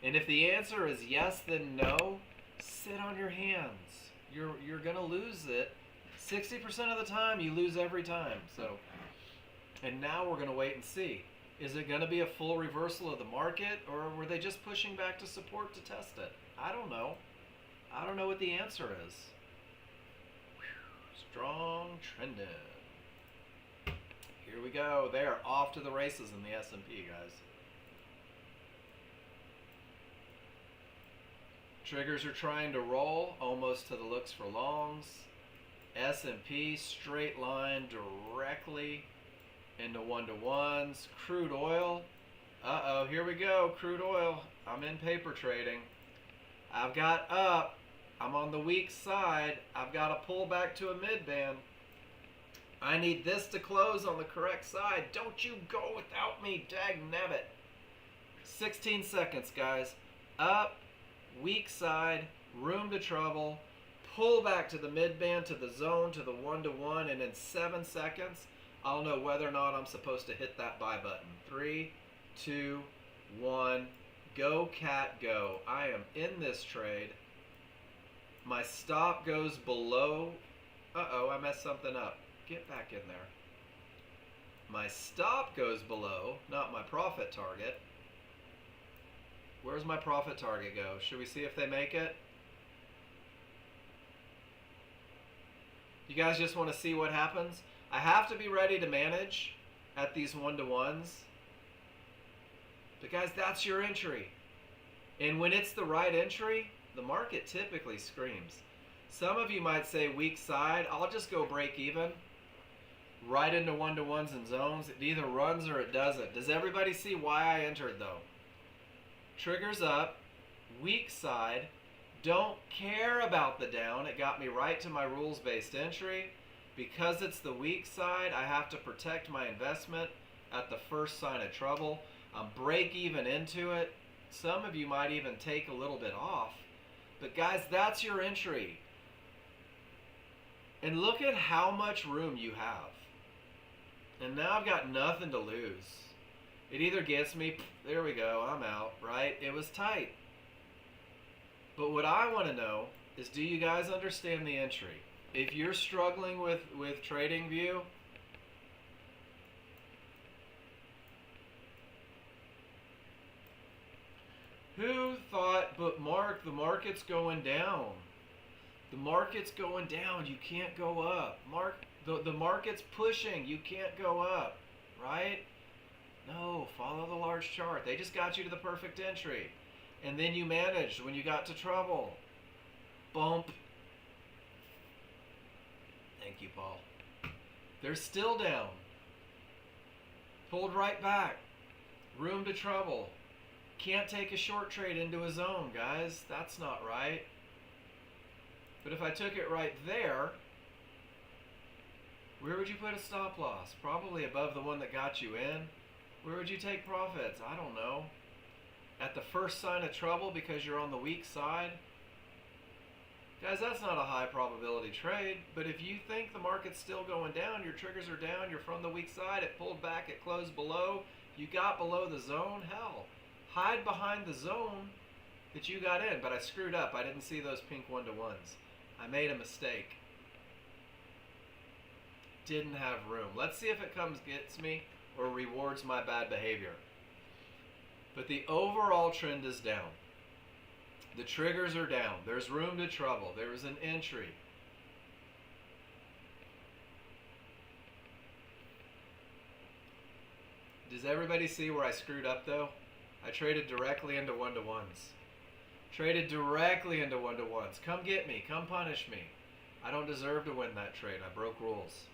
And if the answer is yes, then no, sit on your hands. You're going to lose it. 60% of the time, you lose every time. So, and now we're going to wait and see. Is it going to be a full reversal of the market, or were they just pushing back to support to test it? I don't know. I don't know what the answer is. Whew, strong trending. Here we go. They are off to the races in the S&P, guys. Triggers are trying to roll almost to the looks for longs. S&P straight line directly into 1-to-1s. Crude oil. Uh-oh, here we go. Crude oil. I'm in paper trading. I've got up. I'm on the weak side. I've got to pull back to a mid-band. I need this to close on the correct side. Don't you go without me, dag nabbit. 16 seconds, guys. Up, weak side, room to trouble, pull back to the mid-band, to the zone, to the 1-to-1, and in 7 seconds, I'll know whether or not I'm supposed to hit that buy button. 3, 2, 1, go cat go. I am in this trade. My stop goes below. Uh-oh, I messed something up. Get back in there. My stop goes below, not my profit target. Where's my profit target go? Should we see if they make it? You guys just want to see what happens? I have to be ready to manage at these 1-to-1s. But guys, that's your entry. And when it's the right entry, the market typically screams. Some of you might say weak side. I'll just go break even. Right into 1-to-1s and zones. It either runs or it doesn't. Does everybody see why I entered though? Triggers up. Weak side. Don't care about the down. It got me right to my rules-based entry. Because it's the weak side, I have to protect my investment at the first sign of trouble. I'm break even into it. Some of you might even take a little bit off. But guys, that's your entry. And look at how much room you have. And now I've got nothing to lose. It either gets me, there we go, I'm out, right? It was tight. But what I want to know is, do you guys understand the entry? If you're struggling with TradingView, who thought, but Mark, the market's going down. The market's going down, you can't go up. Mark, the market's pushing, you can't go up, right? No, follow the large chart. They just got you to the perfect entry. And then you managed when you got to trouble. Bump. Thank you, Paul. They're still down. Pulled right back. Room to trouble. Can't take a short trade into a zone, guys. That's not right. But if I took it right there, where would you put a stop loss? Probably above the one that got you in. Where would you take profits? I don't know. At the first sign of trouble because you're on the weak side? Guys, that's not a high probability trade, but if you think the market's still going down, your triggers are down, you're from the weak side, it pulled back, it closed below, you got below the zone, hell, hide behind the zone that you got in. But I screwed up. I didn't see those pink 1-to-1s. I made a mistake. Didn't have room. Let's see if it gets me or rewards my bad behavior. But the overall trend is down. The triggers are down. There's room to trouble. There is an entry. Does everybody see where I screwed up though? I traded directly into 1-to-1s. Traded directly into 1-to-1s. Come get me. Come punish me. I don't deserve to win that trade. I broke rules.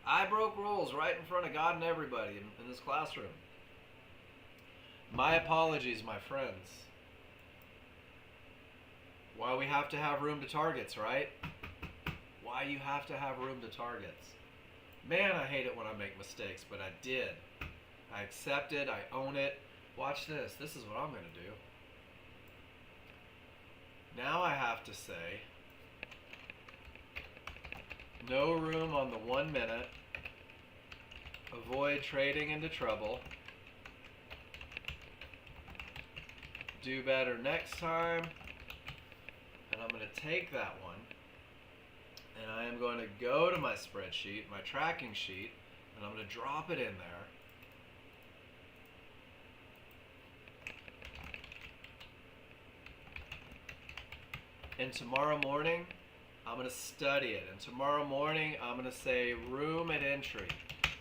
I broke rules right in front of God and everybody in this classroom. My apologies, my friends. Why we have to have room to targets, right? Why you have to have room to targets. Man, I hate it when I make mistakes, but I did. I accept it. I own it. Watch this. This is what I'm going to do. Now I have to say, no room on the 1 minute. Avoid trading into trouble. Do better next time. And I'm going to take that one and I am going to go to my spreadsheet, my tracking sheet, and I'm going to drop it in there. And tomorrow morning, I'm going to study it. And tomorrow morning, I'm going to say room at entry.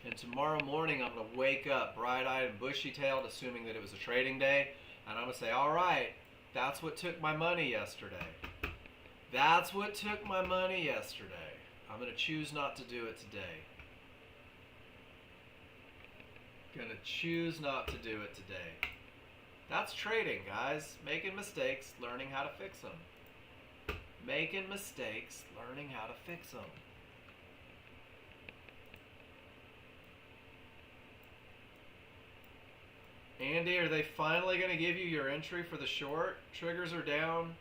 And tomorrow morning, I'm going to wake up bright-eyed and bushy-tailed, assuming that it was a trading day. And I'm going to say, all right, that's what took my money yesterday. That's what took my money yesterday. I'm going to choose not to do it today. Going to choose not to do it today. That's trading, guys. Making mistakes, learning how to fix them. Making mistakes, learning how to fix them. Andy, are they finally going to give you your entry for the short? Triggers are down.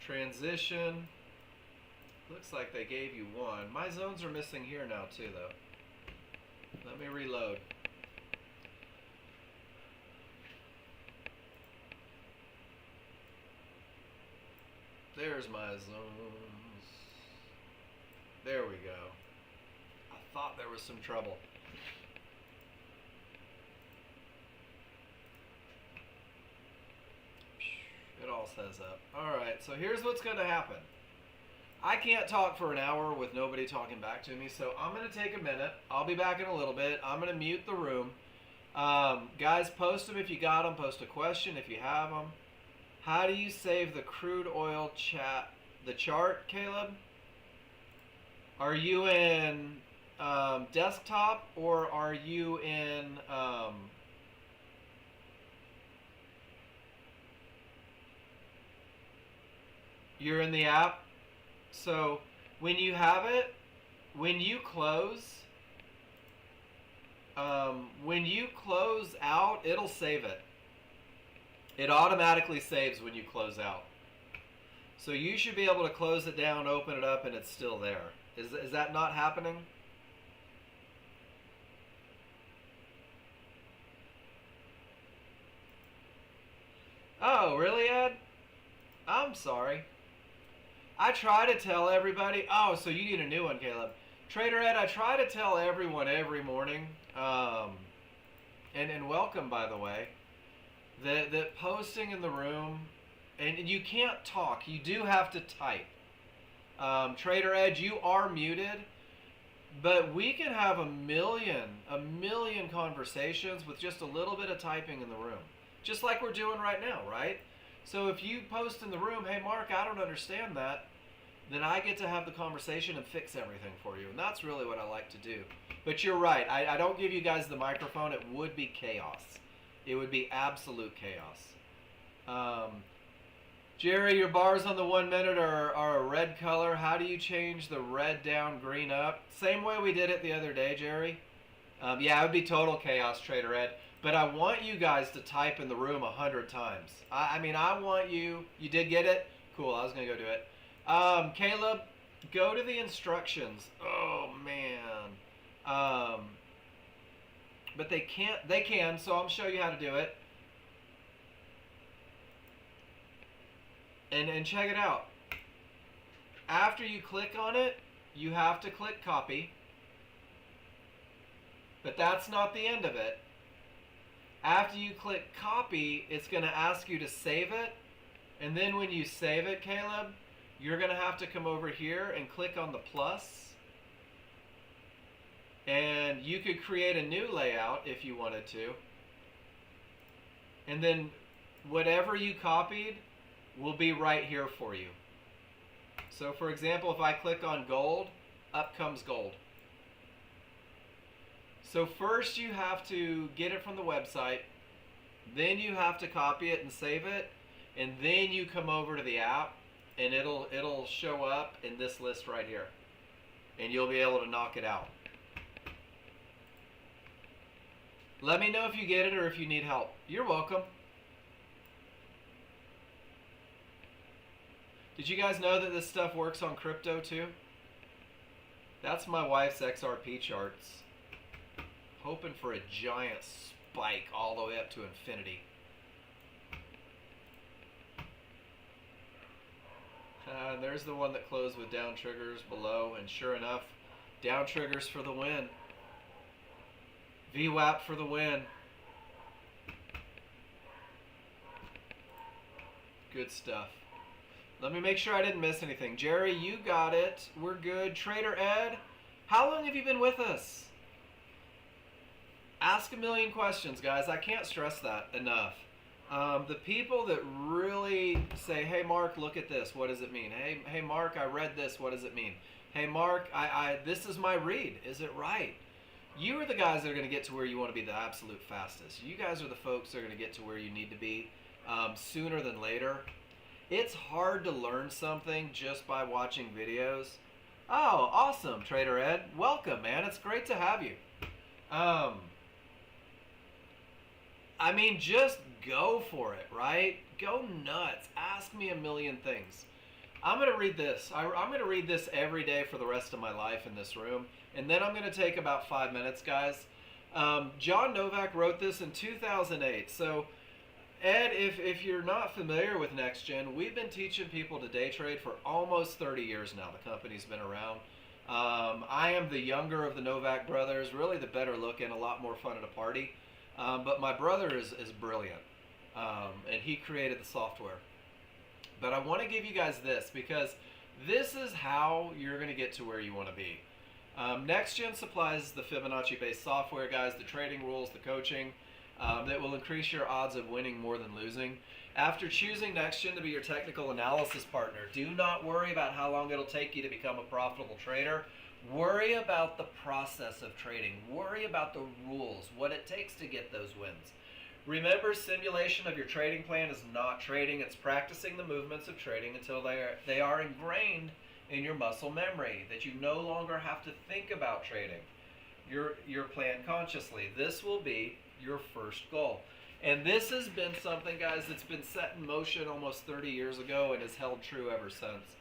Transition. Looks like they gave you one. My zones are missing here now too, though. Let me reload. There's my zones. There we go. I thought there was some trouble. else has up? Alright, so here's what's going to happen. I can't talk for an hour with nobody talking back to me, so I'm going to take a minute. I'll be back in a little bit. I'm going to mute the room. Guys, post them if you got them. Post a question if you have them. How do you save the crude oil the chart, Caleb? Are you in desktop or are you in you're in the app? So when you have it, when you close out, it'll save it. It automatically saves when you close out. So you should be able to close it down, open it up, and it's still there. Is that not happening? Oh, really, Ed? I'm sorry. I try to tell everybody. Oh, so you need a new one, Caleb. Trader Ed, I try to tell everyone every morning, and welcome, by the way, that posting in the room, and you can't talk. You do have to type. Trader Ed, you are muted, but we can have a million conversations with just a little bit of typing in the room, just like we're doing right now, right? So if you post in the room, hey Mark, I don't understand that, then I get to have the conversation and fix everything for you. And that's really what I like to do. But you're right, I don't give you guys the microphone. It would be chaos. It would be absolute chaos. Jerry, your bars on the 1 minute are a red color. How do you change the red down, green up? Same way we did it the other day, Jerry. Yeah, it would be total chaos, Trader Ed. But I want you guys to type in the room 100 times. I mean, I want you did get it? Cool, I was going to go do it. Caleb, go to the instructions. Oh, man. But they can, so I'll show you how to do it. And check it out. After you click on it, you have to click copy. But that's not the end of it. After you click copy, it's going to ask you to save it. And then when you save it, Caleb, you're going to have to come over here and click on the plus. And you could create a new layout if you wanted to. And then whatever you copied will be right here for you. So for example, if I click on gold, up comes gold. So first you have to get it from the website, then you have to copy it and save it, and then you come over to the app and it'll show up in this list right here. And you'll be able to knock it out. Let me know if you get it or if you need help. You're welcome. Did you guys know that this stuff works on crypto too? That's my wife's XRP charts. Hoping for a giant spike all the way up to infinity. There's the one that closed with down triggers below, and sure enough, down triggers for the win. VWAP for the win. Good stuff. Let me make sure I didn't miss anything. Jerry, you got it. We're good. Trader Ed, how long have you been with us? Ask a million questions, guys. I can't stress that enough. The people that really say, hey, Mark, look at this. What does it mean? Hey, Mark, I read this. What does it mean? Hey, Mark, this is my read. Is it right? You are the guys that are going to get to where you want to be the absolute fastest. You guys are the folks that are going to get to where you need to be sooner than later. It's hard to learn something just by watching videos. Oh, awesome, Trader Ed. Welcome, man. It's great to have you. I mean, just go for it, right? Go nuts. Ask me a million things. I'm going to read this. I'm going to read this every day for the rest of my life in this room. And then I'm going to take about 5 minutes, guys. John Novak wrote this in 2008. So, Ed, if you're not familiar with Nexgen, we've been teaching people to day trade for almost 30 years now. The company's been around. I am the younger of the Novak brothers, really the better looking, a lot more fun at a party. But my brother is brilliant, and he created the software. But I want to give you guys this because this is how you're going to get to where you want to be. Nexgen supplies the Fibonacci-based software, guys, the trading rules, the coaching that will increase your odds of winning more than losing. After choosing Nexgen to be your technical analysis partner, do not worry about how long it'll take you to become a profitable trader. Worry about the process of trading. Worry about the rules, what it takes to get those wins. Remember, simulation of your trading plan is not trading. It's practicing the movements of trading until they are ingrained in your muscle memory, that you no longer have to think about trading your plan consciously. This will be your first goal. And this has been something, guys, that's been set in motion almost 30 years ago and has held true ever since.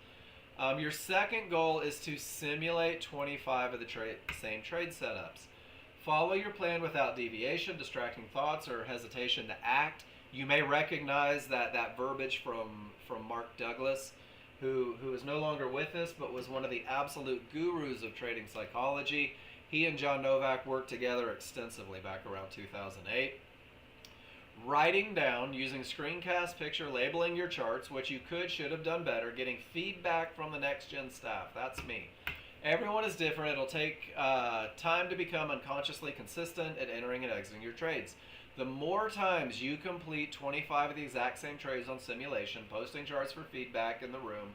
Your second goal is to simulate 25 of the same trade setups. Follow your plan without deviation, distracting thoughts, or hesitation to act. You may recognize that verbiage from Mark Douglas, who is no longer with us, but was one of the absolute gurus of trading psychology. He and John Novak worked together extensively back around 2008. Writing down, using screencast picture, labeling your charts, what you should have done better, getting feedback from the Nexgen staff. That's me. Everyone is different. It'll take time to become unconsciously consistent at entering and exiting your trades. The more times you complete 25 of the exact same trades on simulation, posting charts for feedback in the room,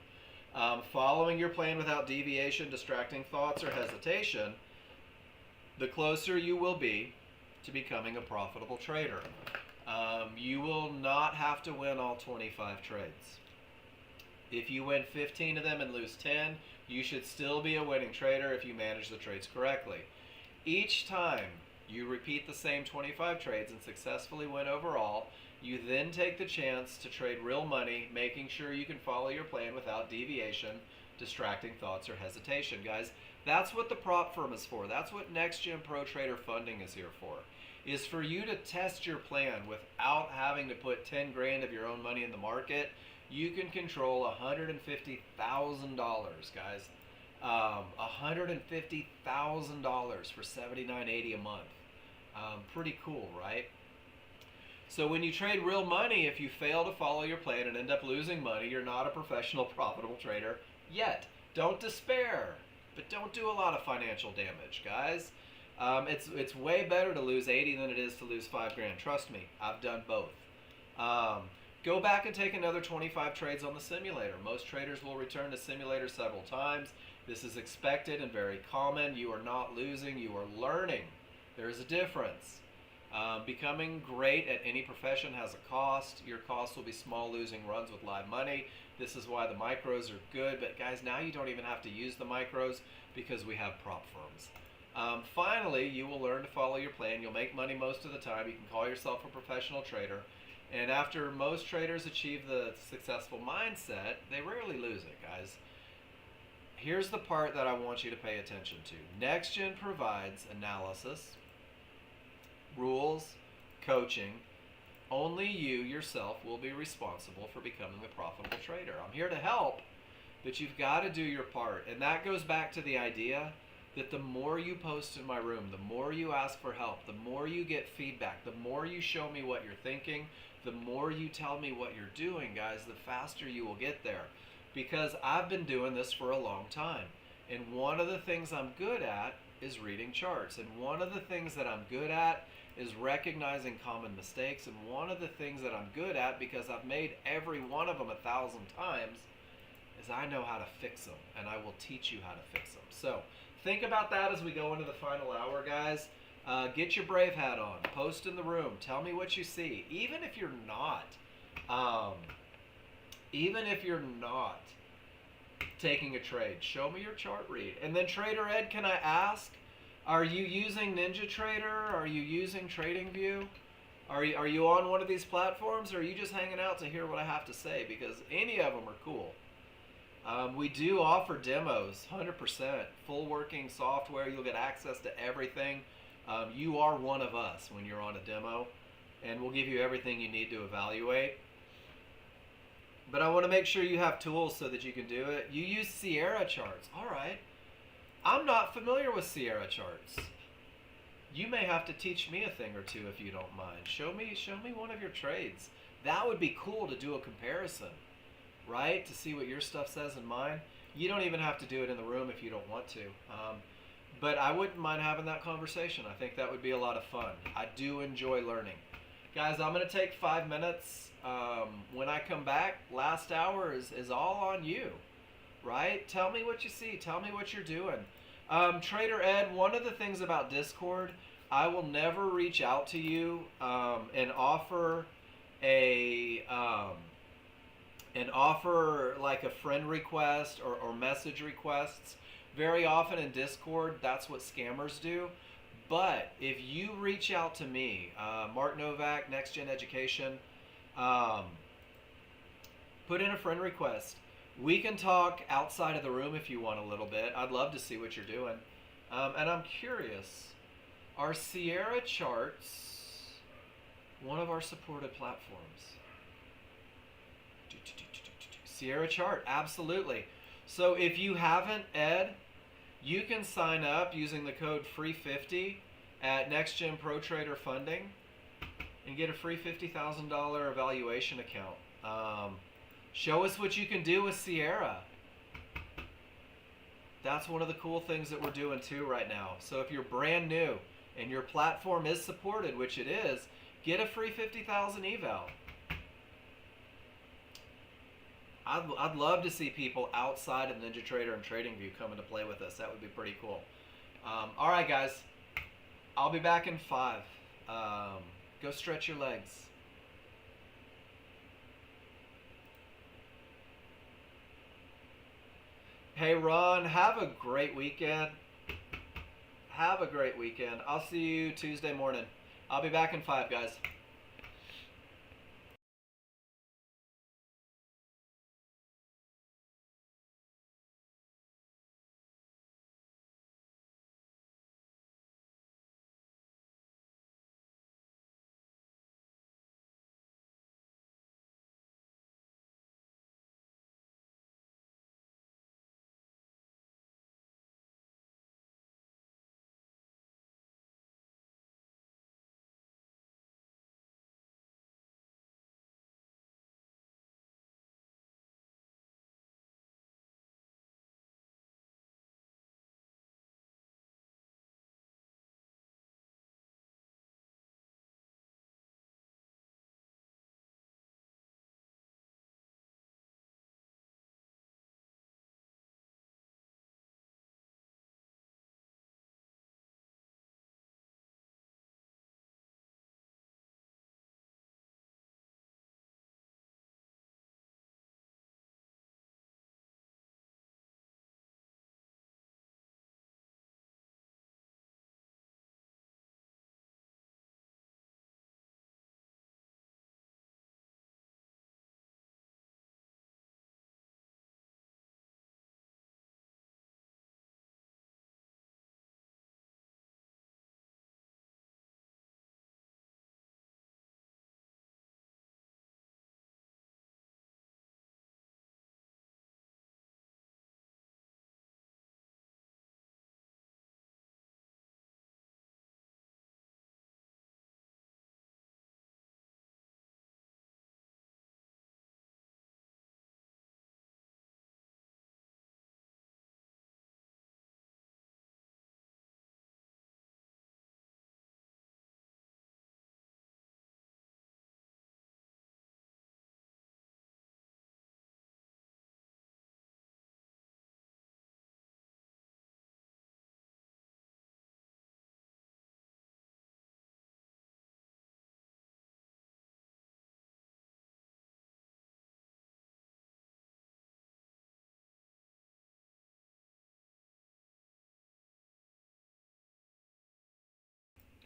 following your plan without deviation, distracting thoughts, or hesitation, the closer you will be to becoming a profitable trader. You will not have to win all 25 trades. If you win 15 of them and lose 10, you should still be a winning trader if you manage the trades correctly. Each time you repeat the same 25 trades and successfully win overall, you then take the chance to trade real money, making sure you can follow your plan without deviation, distracting thoughts, or hesitation. Guys, that's what the prop firm is for. That's what Nexgen Pro Trader Funding is here for. Is for you to test your plan without having to put 10 grand of your own money in the market. You can control $150,000, guys. $150,000 for $79.80 a month. Pretty cool, right? So when you trade real money, if you fail to follow your plan and end up losing money, you're not a professional profitable trader yet. Don't despair, but don't do a lot of financial damage, guys. It's way better to lose 80 than it is to lose 5 grand. Trust me, I've done both. Go back and take another 25 trades on the simulator. Most traders will return to simulator several times. This is expected and very common. You are not losing, you are learning. There is a difference. Becoming great at any profession has a cost. Your cost will be small losing runs with live money. This is why the micros are good. But guys, now you don't even have to use the micros because we have prop firms. Finally, you will learn to follow your plan. You'll make money most of the time. You can call yourself a professional trader. And after most traders achieve the successful mindset, they rarely lose it, guys. Here's the part that I want you to pay attention to. Nexgen provides analysis, rules, coaching. Only you yourself will be responsible for becoming a profitable trader. I'm here to help, but you've got to do your part. And that goes back to the idea that the more you post in my room, the more you ask for help, the more you get feedback, the more you show me what you're thinking, the more you tell me what you're doing, guys, the faster you will get there. Because I've been doing this for a long time. And one of the things I'm good at is reading charts. And one of the things that I'm good at is recognizing common mistakes. And one of the things that I'm good at, because I've made every one of them 1,000 times, is I know how to fix them. And I will teach you how to fix them. So think about that as we go into the final hour, guys. Get your brave hat on. Post in the room. Tell me what you see. Even if you're not taking a trade, show me your chart read. And then Trader Ed, can I ask, are you using NinjaTrader? Are you using TradingView? Are you on one of these platforms, or are you just hanging out to hear what I have to say? Because any of them are cool. We do offer demos, 100%, full working software. You'll get access to everything. You are one of us when you're on a demo, and we'll give you everything you need to evaluate. But I want to make sure you have tools so that you can do it. You use Sierra charts. All right. I'm not familiar with Sierra charts. You may have to teach me a thing or two if you don't mind. Show me one of your trades. That would be cool to do a comparison. right? To see what your stuff says and mine. You don't even have to do it in the room if you don't want to. But I wouldn't mind having that conversation. I think that would be a lot of fun. I do enjoy learning. Guys, I'm going to take 5 minutes. When I come back, last hour is all on you, right? Tell me what you see. Tell me what you're doing. Trader Ed, one of the things about Discord, I will never reach out to you and offer a like a friend request or message requests. Very often in Discord, that's what scammers do. But if you reach out to me, Mark Novak, Nexgen Education, put in a friend request. We can talk outside of the room if you want a little bit. I'd love to see what you're doing. And I'm curious, are Sierra charts one of our supported platforms? Sierra chart, absolutely. So if you haven't, Ed, you can sign up using the code FREE50 at Nexgen Pro Trader Funding and get a free $50,000 evaluation account. Show us what you can do with Sierra. That's one of the cool things that we're doing too right now. So if you're brand new and your platform is supported, which it is, get a free 50,000 eval. I'd love to see people outside of NinjaTrader and TradingView coming to play with us. That would be pretty cool. All right, guys. I'll be back in 5. Go stretch your legs. Hey, Ron, have a great weekend. Have a great weekend. I'll see you Tuesday morning. I'll be back in 5, guys.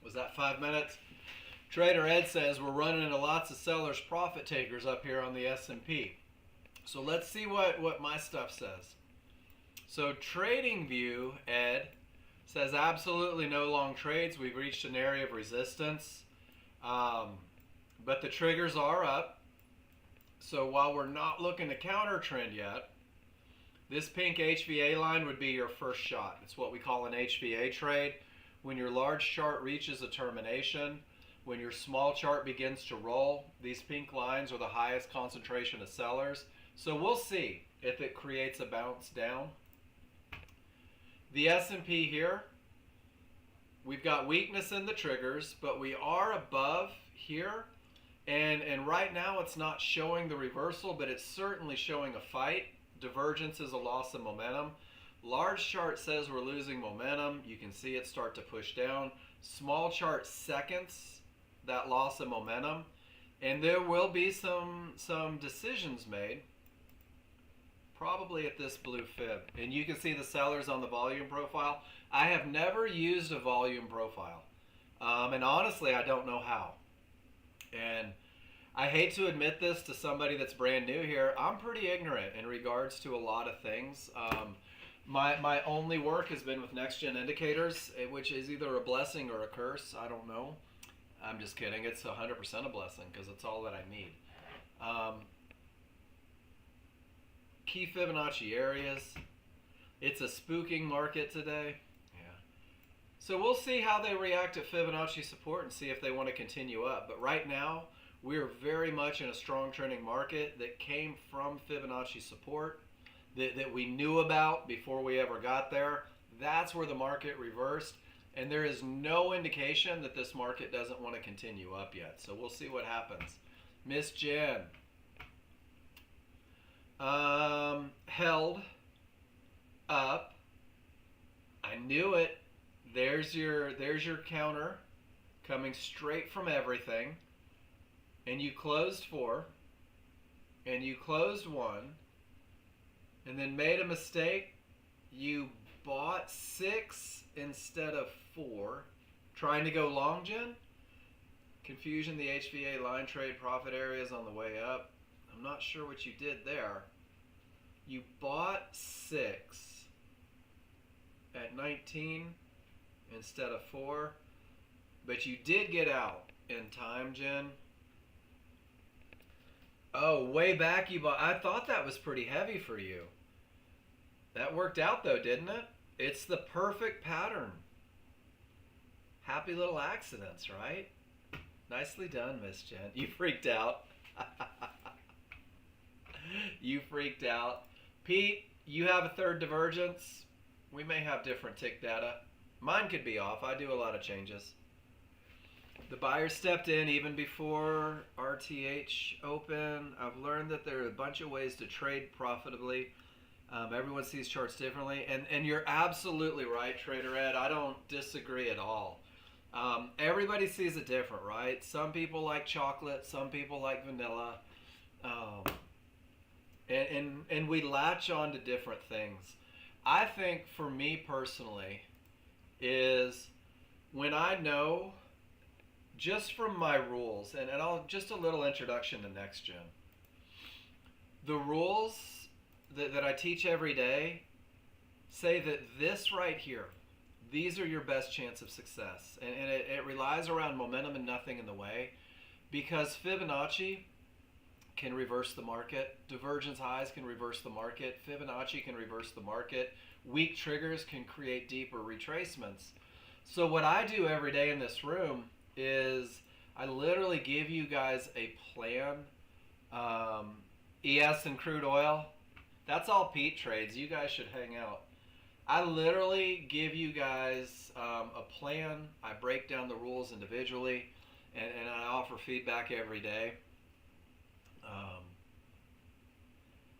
Was that 5 minutes? Trader Ed says we're running into lots of sellers, profit takers up here on the S&P. So let's see what my stuff says. So TradingView, Ed, says absolutely no long trades. We've reached an area of resistance. But the triggers are up. So while we're not looking to counter trend yet, this pink HVA line would be your first shot. It's what we call an HVA trade. When your large chart reaches a termination, when your small chart begins to roll, these pink lines are the highest concentration of sellers. So we'll see if it creates a bounce down. The S&P here, we've got weakness in the triggers, but we are above here. And right now it's not showing the reversal, but it's certainly showing a fight. Divergence is a loss of momentum. Large chart says we're losing momentum. You can see it start to push down. Small chart seconds that loss of momentum. And there will be some decisions made, probably at this blue fib. And you can see the sellers on the volume profile. I have never used a volume profile. And honestly, I don't know how. And I hate to admit this to somebody that's brand new here. I'm pretty ignorant in regards to a lot of things. My only work has been with Nexgen indicators, which is either a blessing or a curse. I don't know. I'm just kidding. It's 100% a blessing because it's all that I need. Key Fibonacci areas. It's a spooking market today. Yeah. So we'll see how they react at Fibonacci support and see if they want to continue up. But right now, we're very much in a strong trending market that came from Fibonacci support that we knew about before we ever got there. That's where the market reversed. And there is no indication that this market doesn't want to continue up yet. So we'll see what happens. Miss Jen. Held up. I knew it. There's your counter coming straight from everything. And you closed 4. And you closed 1. And then made a mistake. You bought 6 instead of 4. Trying to go long, Jen? Confusion, the HVA line trade profit areas on the way up. I'm not sure what you did there. You bought 6 at 19 instead of 4. But you did get out in time, Jen. Oh, way back you bought. I thought that was pretty heavy for you. That worked out though, didn't it? It's the perfect pattern. Happy little accidents, right? Nicely done, Miss Jen. You freaked out. You freaked out. Pete, you have a third divergence. We may have different tick data. Mine could be off. I do a lot of changes. The buyer stepped in even before RTH open. I've learned that there are a bunch of ways to trade profitably. Everyone sees charts differently. And you're absolutely right, Trader Ed. I don't disagree at all. Everybody sees it different, right? Some people like chocolate. Some people like vanilla. And we latch on to different things. I think for me personally is when I know just from my rules, and I'll just a little introduction to Nexgen. The rules that I teach every day say that this right here, these are your best chance of success. And it relies around momentum and nothing in the way, because Fibonacci can reverse the market. Divergence highs can reverse the market. Fibonacci can reverse the market. Weak triggers can create deeper retracements. So what I do every day in this room is I literally give you guys a plan. ES and crude oil, that's all Pete trades. You guys should hang out. I literally give you guys a plan. I break down the rules individually, and I offer feedback every day.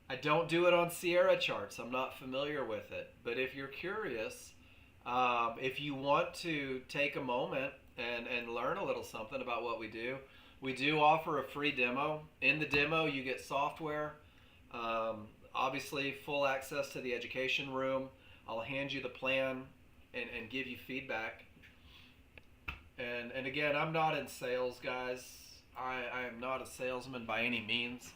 I don't do it on Sierra charts. I'm not familiar with it. But if you're curious, if you want to take a moment and learn a little something about what we do offer a free demo. In the demo, you get software, obviously full access to the education room. I'll hand you the plan and give you feedback. And again, I'm not in sales, guys. I am not a salesman by any means.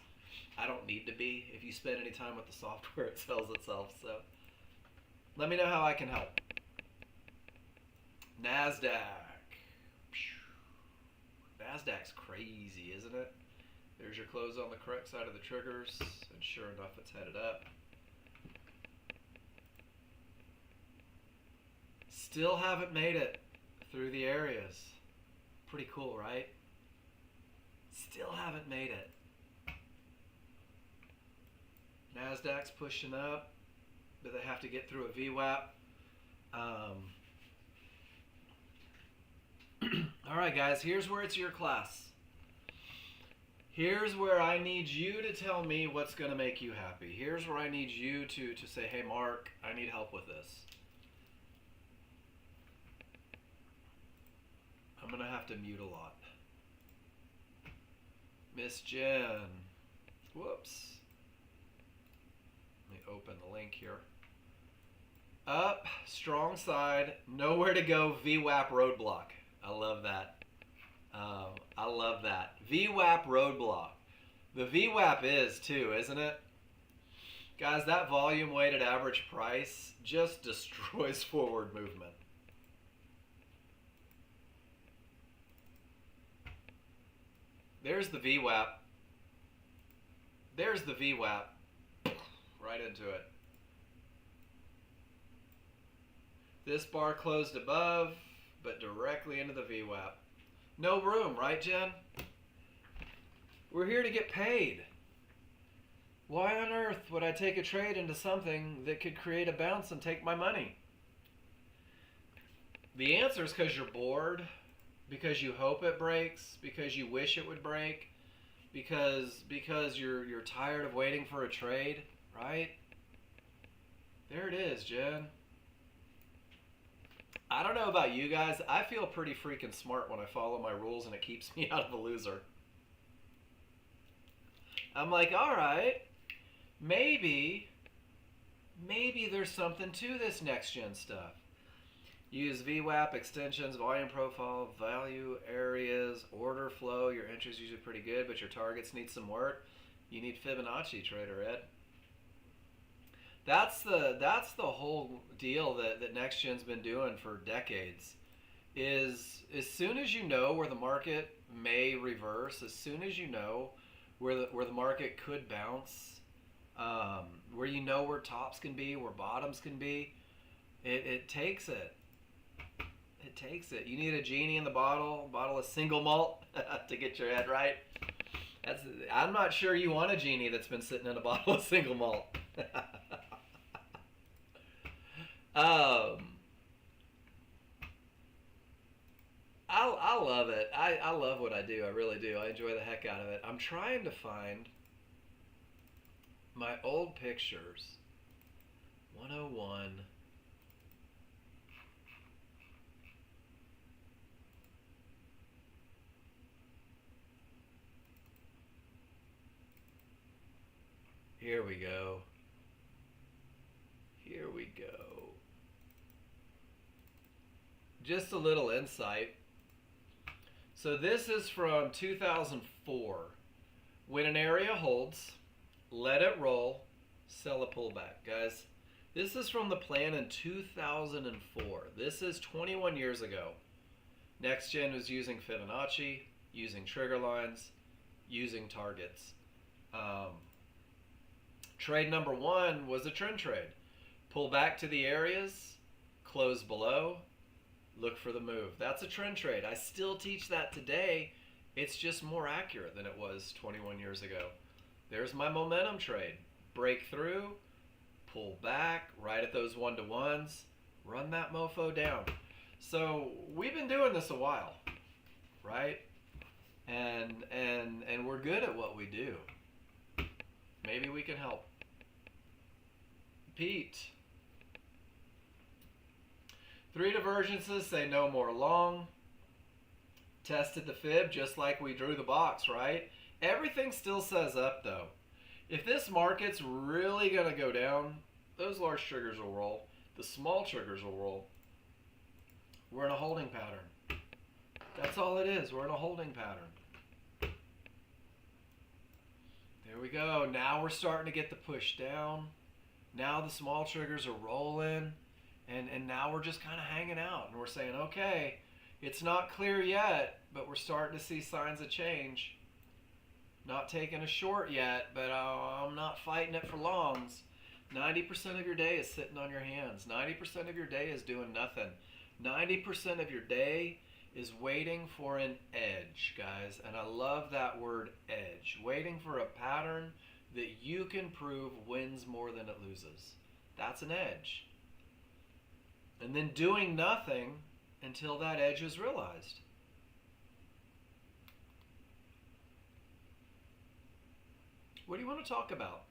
I don't need to be. If you spend any time with the software, it sells itself. So let me know how I can help. NASDAQ. NASDAQ's crazy, isn't it? There's your close on the correct side of the triggers, and sure enough, it's headed up. Still haven't made it through the areas. Pretty cool, right? Still haven't made it. NASDAQ's pushing up, but they have to get through a VWAP. All right, guys, here's where it's your class. Here's where I need you to tell me what's going to make you happy. Here's where I need you to say, hey, Mark, I need help with this. I'm going to have to mute a lot. Miss Jen. Whoops. Let me open the link here. Up, strong side, nowhere to go, VWAP roadblock. I love that. I love that. VWAP roadblock. The VWAP is too, isn't it? Guys, that volume weighted average price just destroys forward movement. There's the VWAP. There's the VWAP. Right into it. This bar closed above, but directly into the VWAP. No room, right, Jen? We're here to get paid. Why on earth would I take a trade into something that could create a bounce and take my money? The answer is because you're bored, because you hope it breaks, because you wish it would break, because you're tired of waiting for a trade, right? There it is, Jen. I don't know about you guys. I feel pretty freaking smart when I follow my rules and it keeps me out of a loser. I'm like, all right, maybe there's something to this Nexgen stuff. Use VWAP, extensions, volume profile, value areas, order flow. Your entry's usually pretty good, but your targets need some work. You need Fibonacci, Trader Ed. That's the whole deal that Nexgen's been doing for decades. Is as soon as you know where the market may reverse, as soon as you know where the market could bounce, where you know where tops can be, where bottoms can be, it takes it. It takes it. You need a genie in the bottle of single malt to get your head right. I'm not sure you want a genie that's been sitting in a bottle of single malt. I love it. I love what I do. I really do. I enjoy the heck out of it. I'm trying to find my old pictures. 101. Here we go. Here we go. Just a little insight. So this is from 2004. When an area holds, let it roll, sell a pullback. Guys, this is from the plan in 2004. This is 21 years ago. Nexgen was using Fibonacci, using trigger lines, using targets. Trade number one was a trend trade. Pull back to the areas, close below, look for the move. That's a trend trade. I still teach that today. It's just more accurate than it was 21 years ago. There's my momentum trade. Break through, pull back, right at those one-to-ones, run that mofo down. So we've been doing this a while, right? And we're good at what we do. Maybe we can help. Pete. 3 divergences say no more long. Tested the fib just like we drew the box, right? Everything still says up though. If this market's really going to go down, those large triggers will roll. The small triggers will roll. We're in a holding pattern. That's all it is. We're in a holding pattern. There we go. Now we're starting to get the push down. Now the small triggers are rolling. And now we're just kind of hanging out. And we're saying, okay, it's not clear yet, but we're starting to see signs of change. Not taking a short yet, but I'm not fighting it for longs. 90% of your day is sitting on your hands. 90% of your day is doing nothing. 90% of your day is waiting for an edge, guys. And I love that word edge. Waiting for a pattern that you can prove wins more than it loses. That's an edge. And then doing nothing until that edge is realized. What do you want to talk about?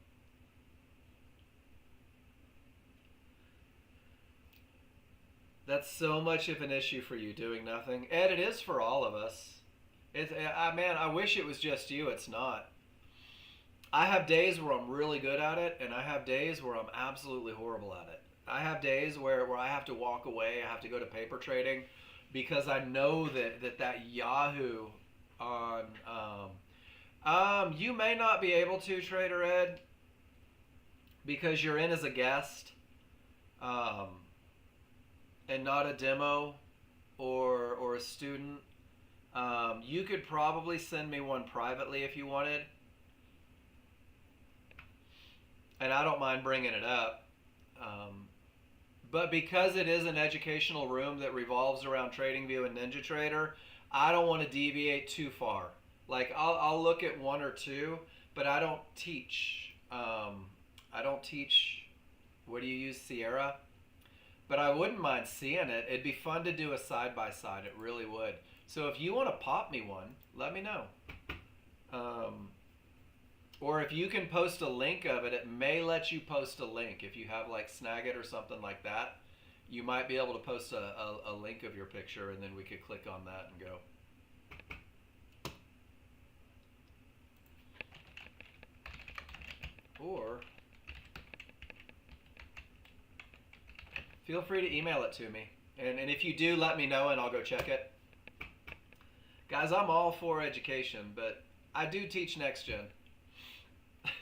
That's so much of an issue for you, doing nothing. Ed, it is for all of us. Man, I wish it was just you. It's not. I have days where I'm really good at it, and I have days where I'm absolutely horrible at it. I have days where I have to walk away. I have to go to paper trading because I know that Yahoo on you may not be able to, Trader Ed, because you're in as a guest, and not a demo or a student. You could probably send me one privately if you wanted, and I don't mind bringing it up. But because it is an educational room that revolves around TradingView and NinjaTrader, I don't want to deviate too far. Like I'll look at one or two, but I don't teach. I don't teach. What do you use, Sierra? But I wouldn't mind seeing it. It'd be fun to do a side by side. It really would. So if you want to pop me one, let me know. Or if you can post a link of it, it may let you post a link. If you have like Snagit or something like that, you might be able to post a link of your picture, and then we could click on that and go. Or feel free to email it to me. And if you do, let me know and I'll go check it. Guys, I'm all for education, but I do teach Nexgen.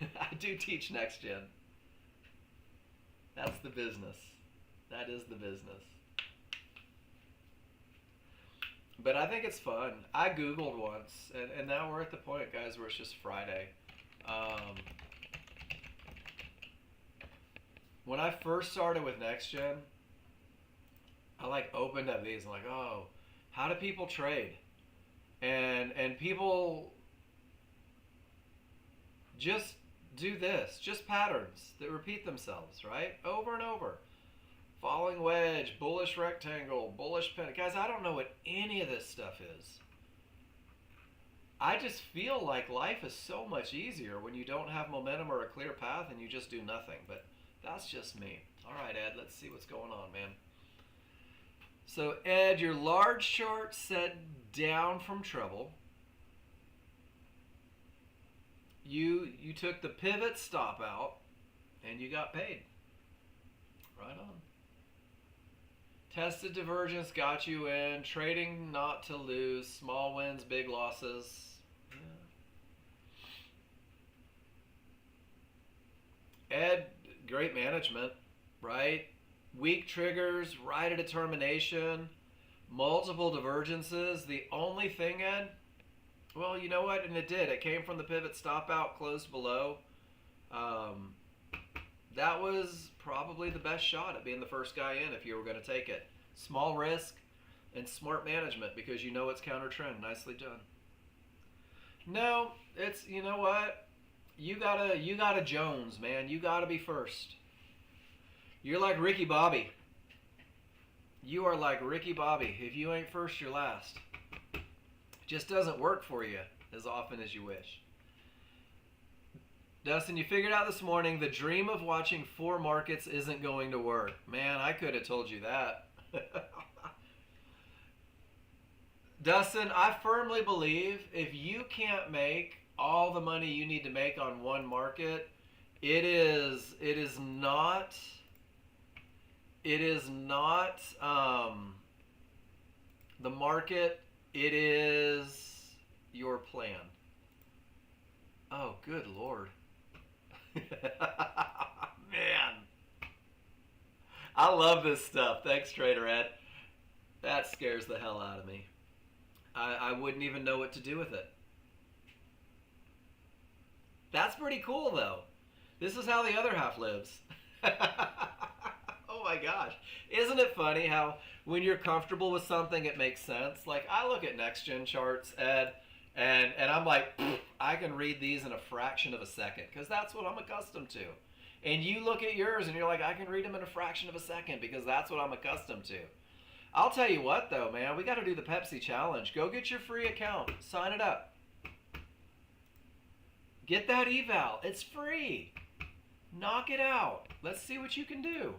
I do teach Nexgen. That's the business. That is the business. But I think it's fun. I Googled once, and now we're at the point, guys, where it's just Friday. When I first started with Nexgen, I like opened up these and like, oh, how do people trade? And people just do this, just patterns that repeat themselves, right? Over and over. Falling wedge, bullish rectangle, bullish pen. Guys, I don't know what any of this stuff is. I just feel like life is so much easier when you don't have momentum or a clear path and you just do nothing. But that's just me. All right, Ed, let's see what's going on, man. So, Ed, your large chart set down from trouble. You took the pivot stop out and you got paid. Right on. Tested divergence got you in. Trading not to lose. Small wins, big losses. Yeah. Ed, great management, right? Weak triggers, right of determination, multiple divergences. The only thing, Ed, well, you know what? And it did. It came from the pivot stop out, closed below. That was probably the best shot at being the first guy in if you were going to take it. Small risk and smart management because you know it's counter trend. Nicely done. No, it's, you know what? You gotta Jones, man. You gotta be first. You're like Ricky Bobby. You are like Ricky Bobby. If you ain't first, you're last. It just doesn't work for you as often as you wish. Dustin, you figured out this morning the dream of watching 4 markets isn't going to work. Man, I could have told you that. Dustin, I firmly believe if you can't make all the money you need to make on one market, it is not the market, it is your plan. Oh, good Lord. Man. I love this stuff. Thanks, Trader Ed. That scares the hell out of me. I wouldn't even know what to do with it. That's pretty cool, though. This is how the other half lives. Oh my gosh. Isn't it funny how when you're comfortable with something, it makes sense? Like, I look at Nexgen charts, Ed, And I'm like, I can read these in a fraction of a second because that's what I'm accustomed to. And you look at yours and you're like, I can read them in a fraction of a second because that's what I'm accustomed to. I'll tell you what, though, man, we got to do the Pepsi challenge. Go get your free account, sign it up, get that eval. It's free. Knock it out. Let's see what you can do.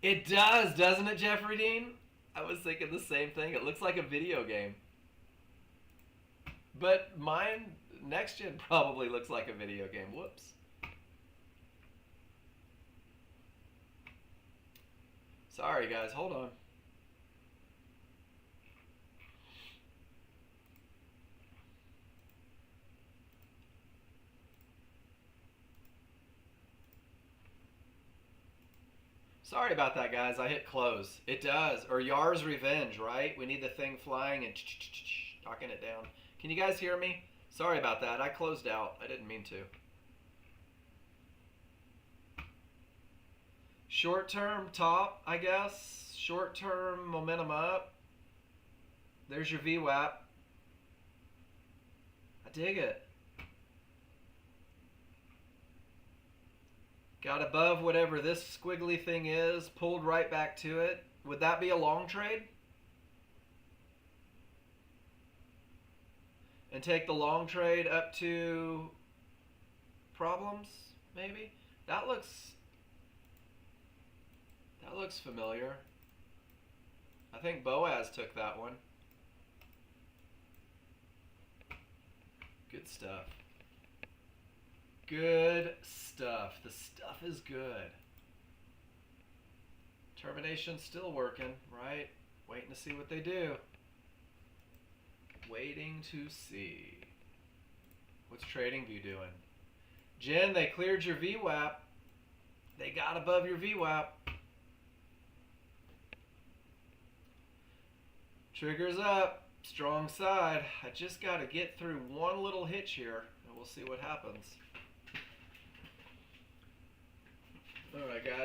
It does, doesn't it, Jeffrey Dean? I was thinking the same thing. It looks like a video game. But mine, Nexgen, probably looks like a video game. Whoops. Sorry, guys. Hold on. Sorry about that, guys. I hit close. It does. Or Yar's Revenge, right? We need the thing flying and knocking it down. Can you guys hear me? Sorry about that. I closed out. I didn't mean to. Short term top, I guess. Short term momentum up. There's your VWAP. I dig it. Got above whatever this squiggly thing is, pulled right back to it. Would that be a long trade? And take the long trade up to problems, maybe? That looks familiar. I think Boaz took that one. Good stuff. Good stuff. The stuff is good. Termination's still working, right? Waiting to see what they do. Waiting to see. What's TradingView doing? Jen, they cleared your VWAP. They got above your VWAP. Triggers up. Strong side. I just got to get through one little hitch here, and we'll see what happens. All right, guys.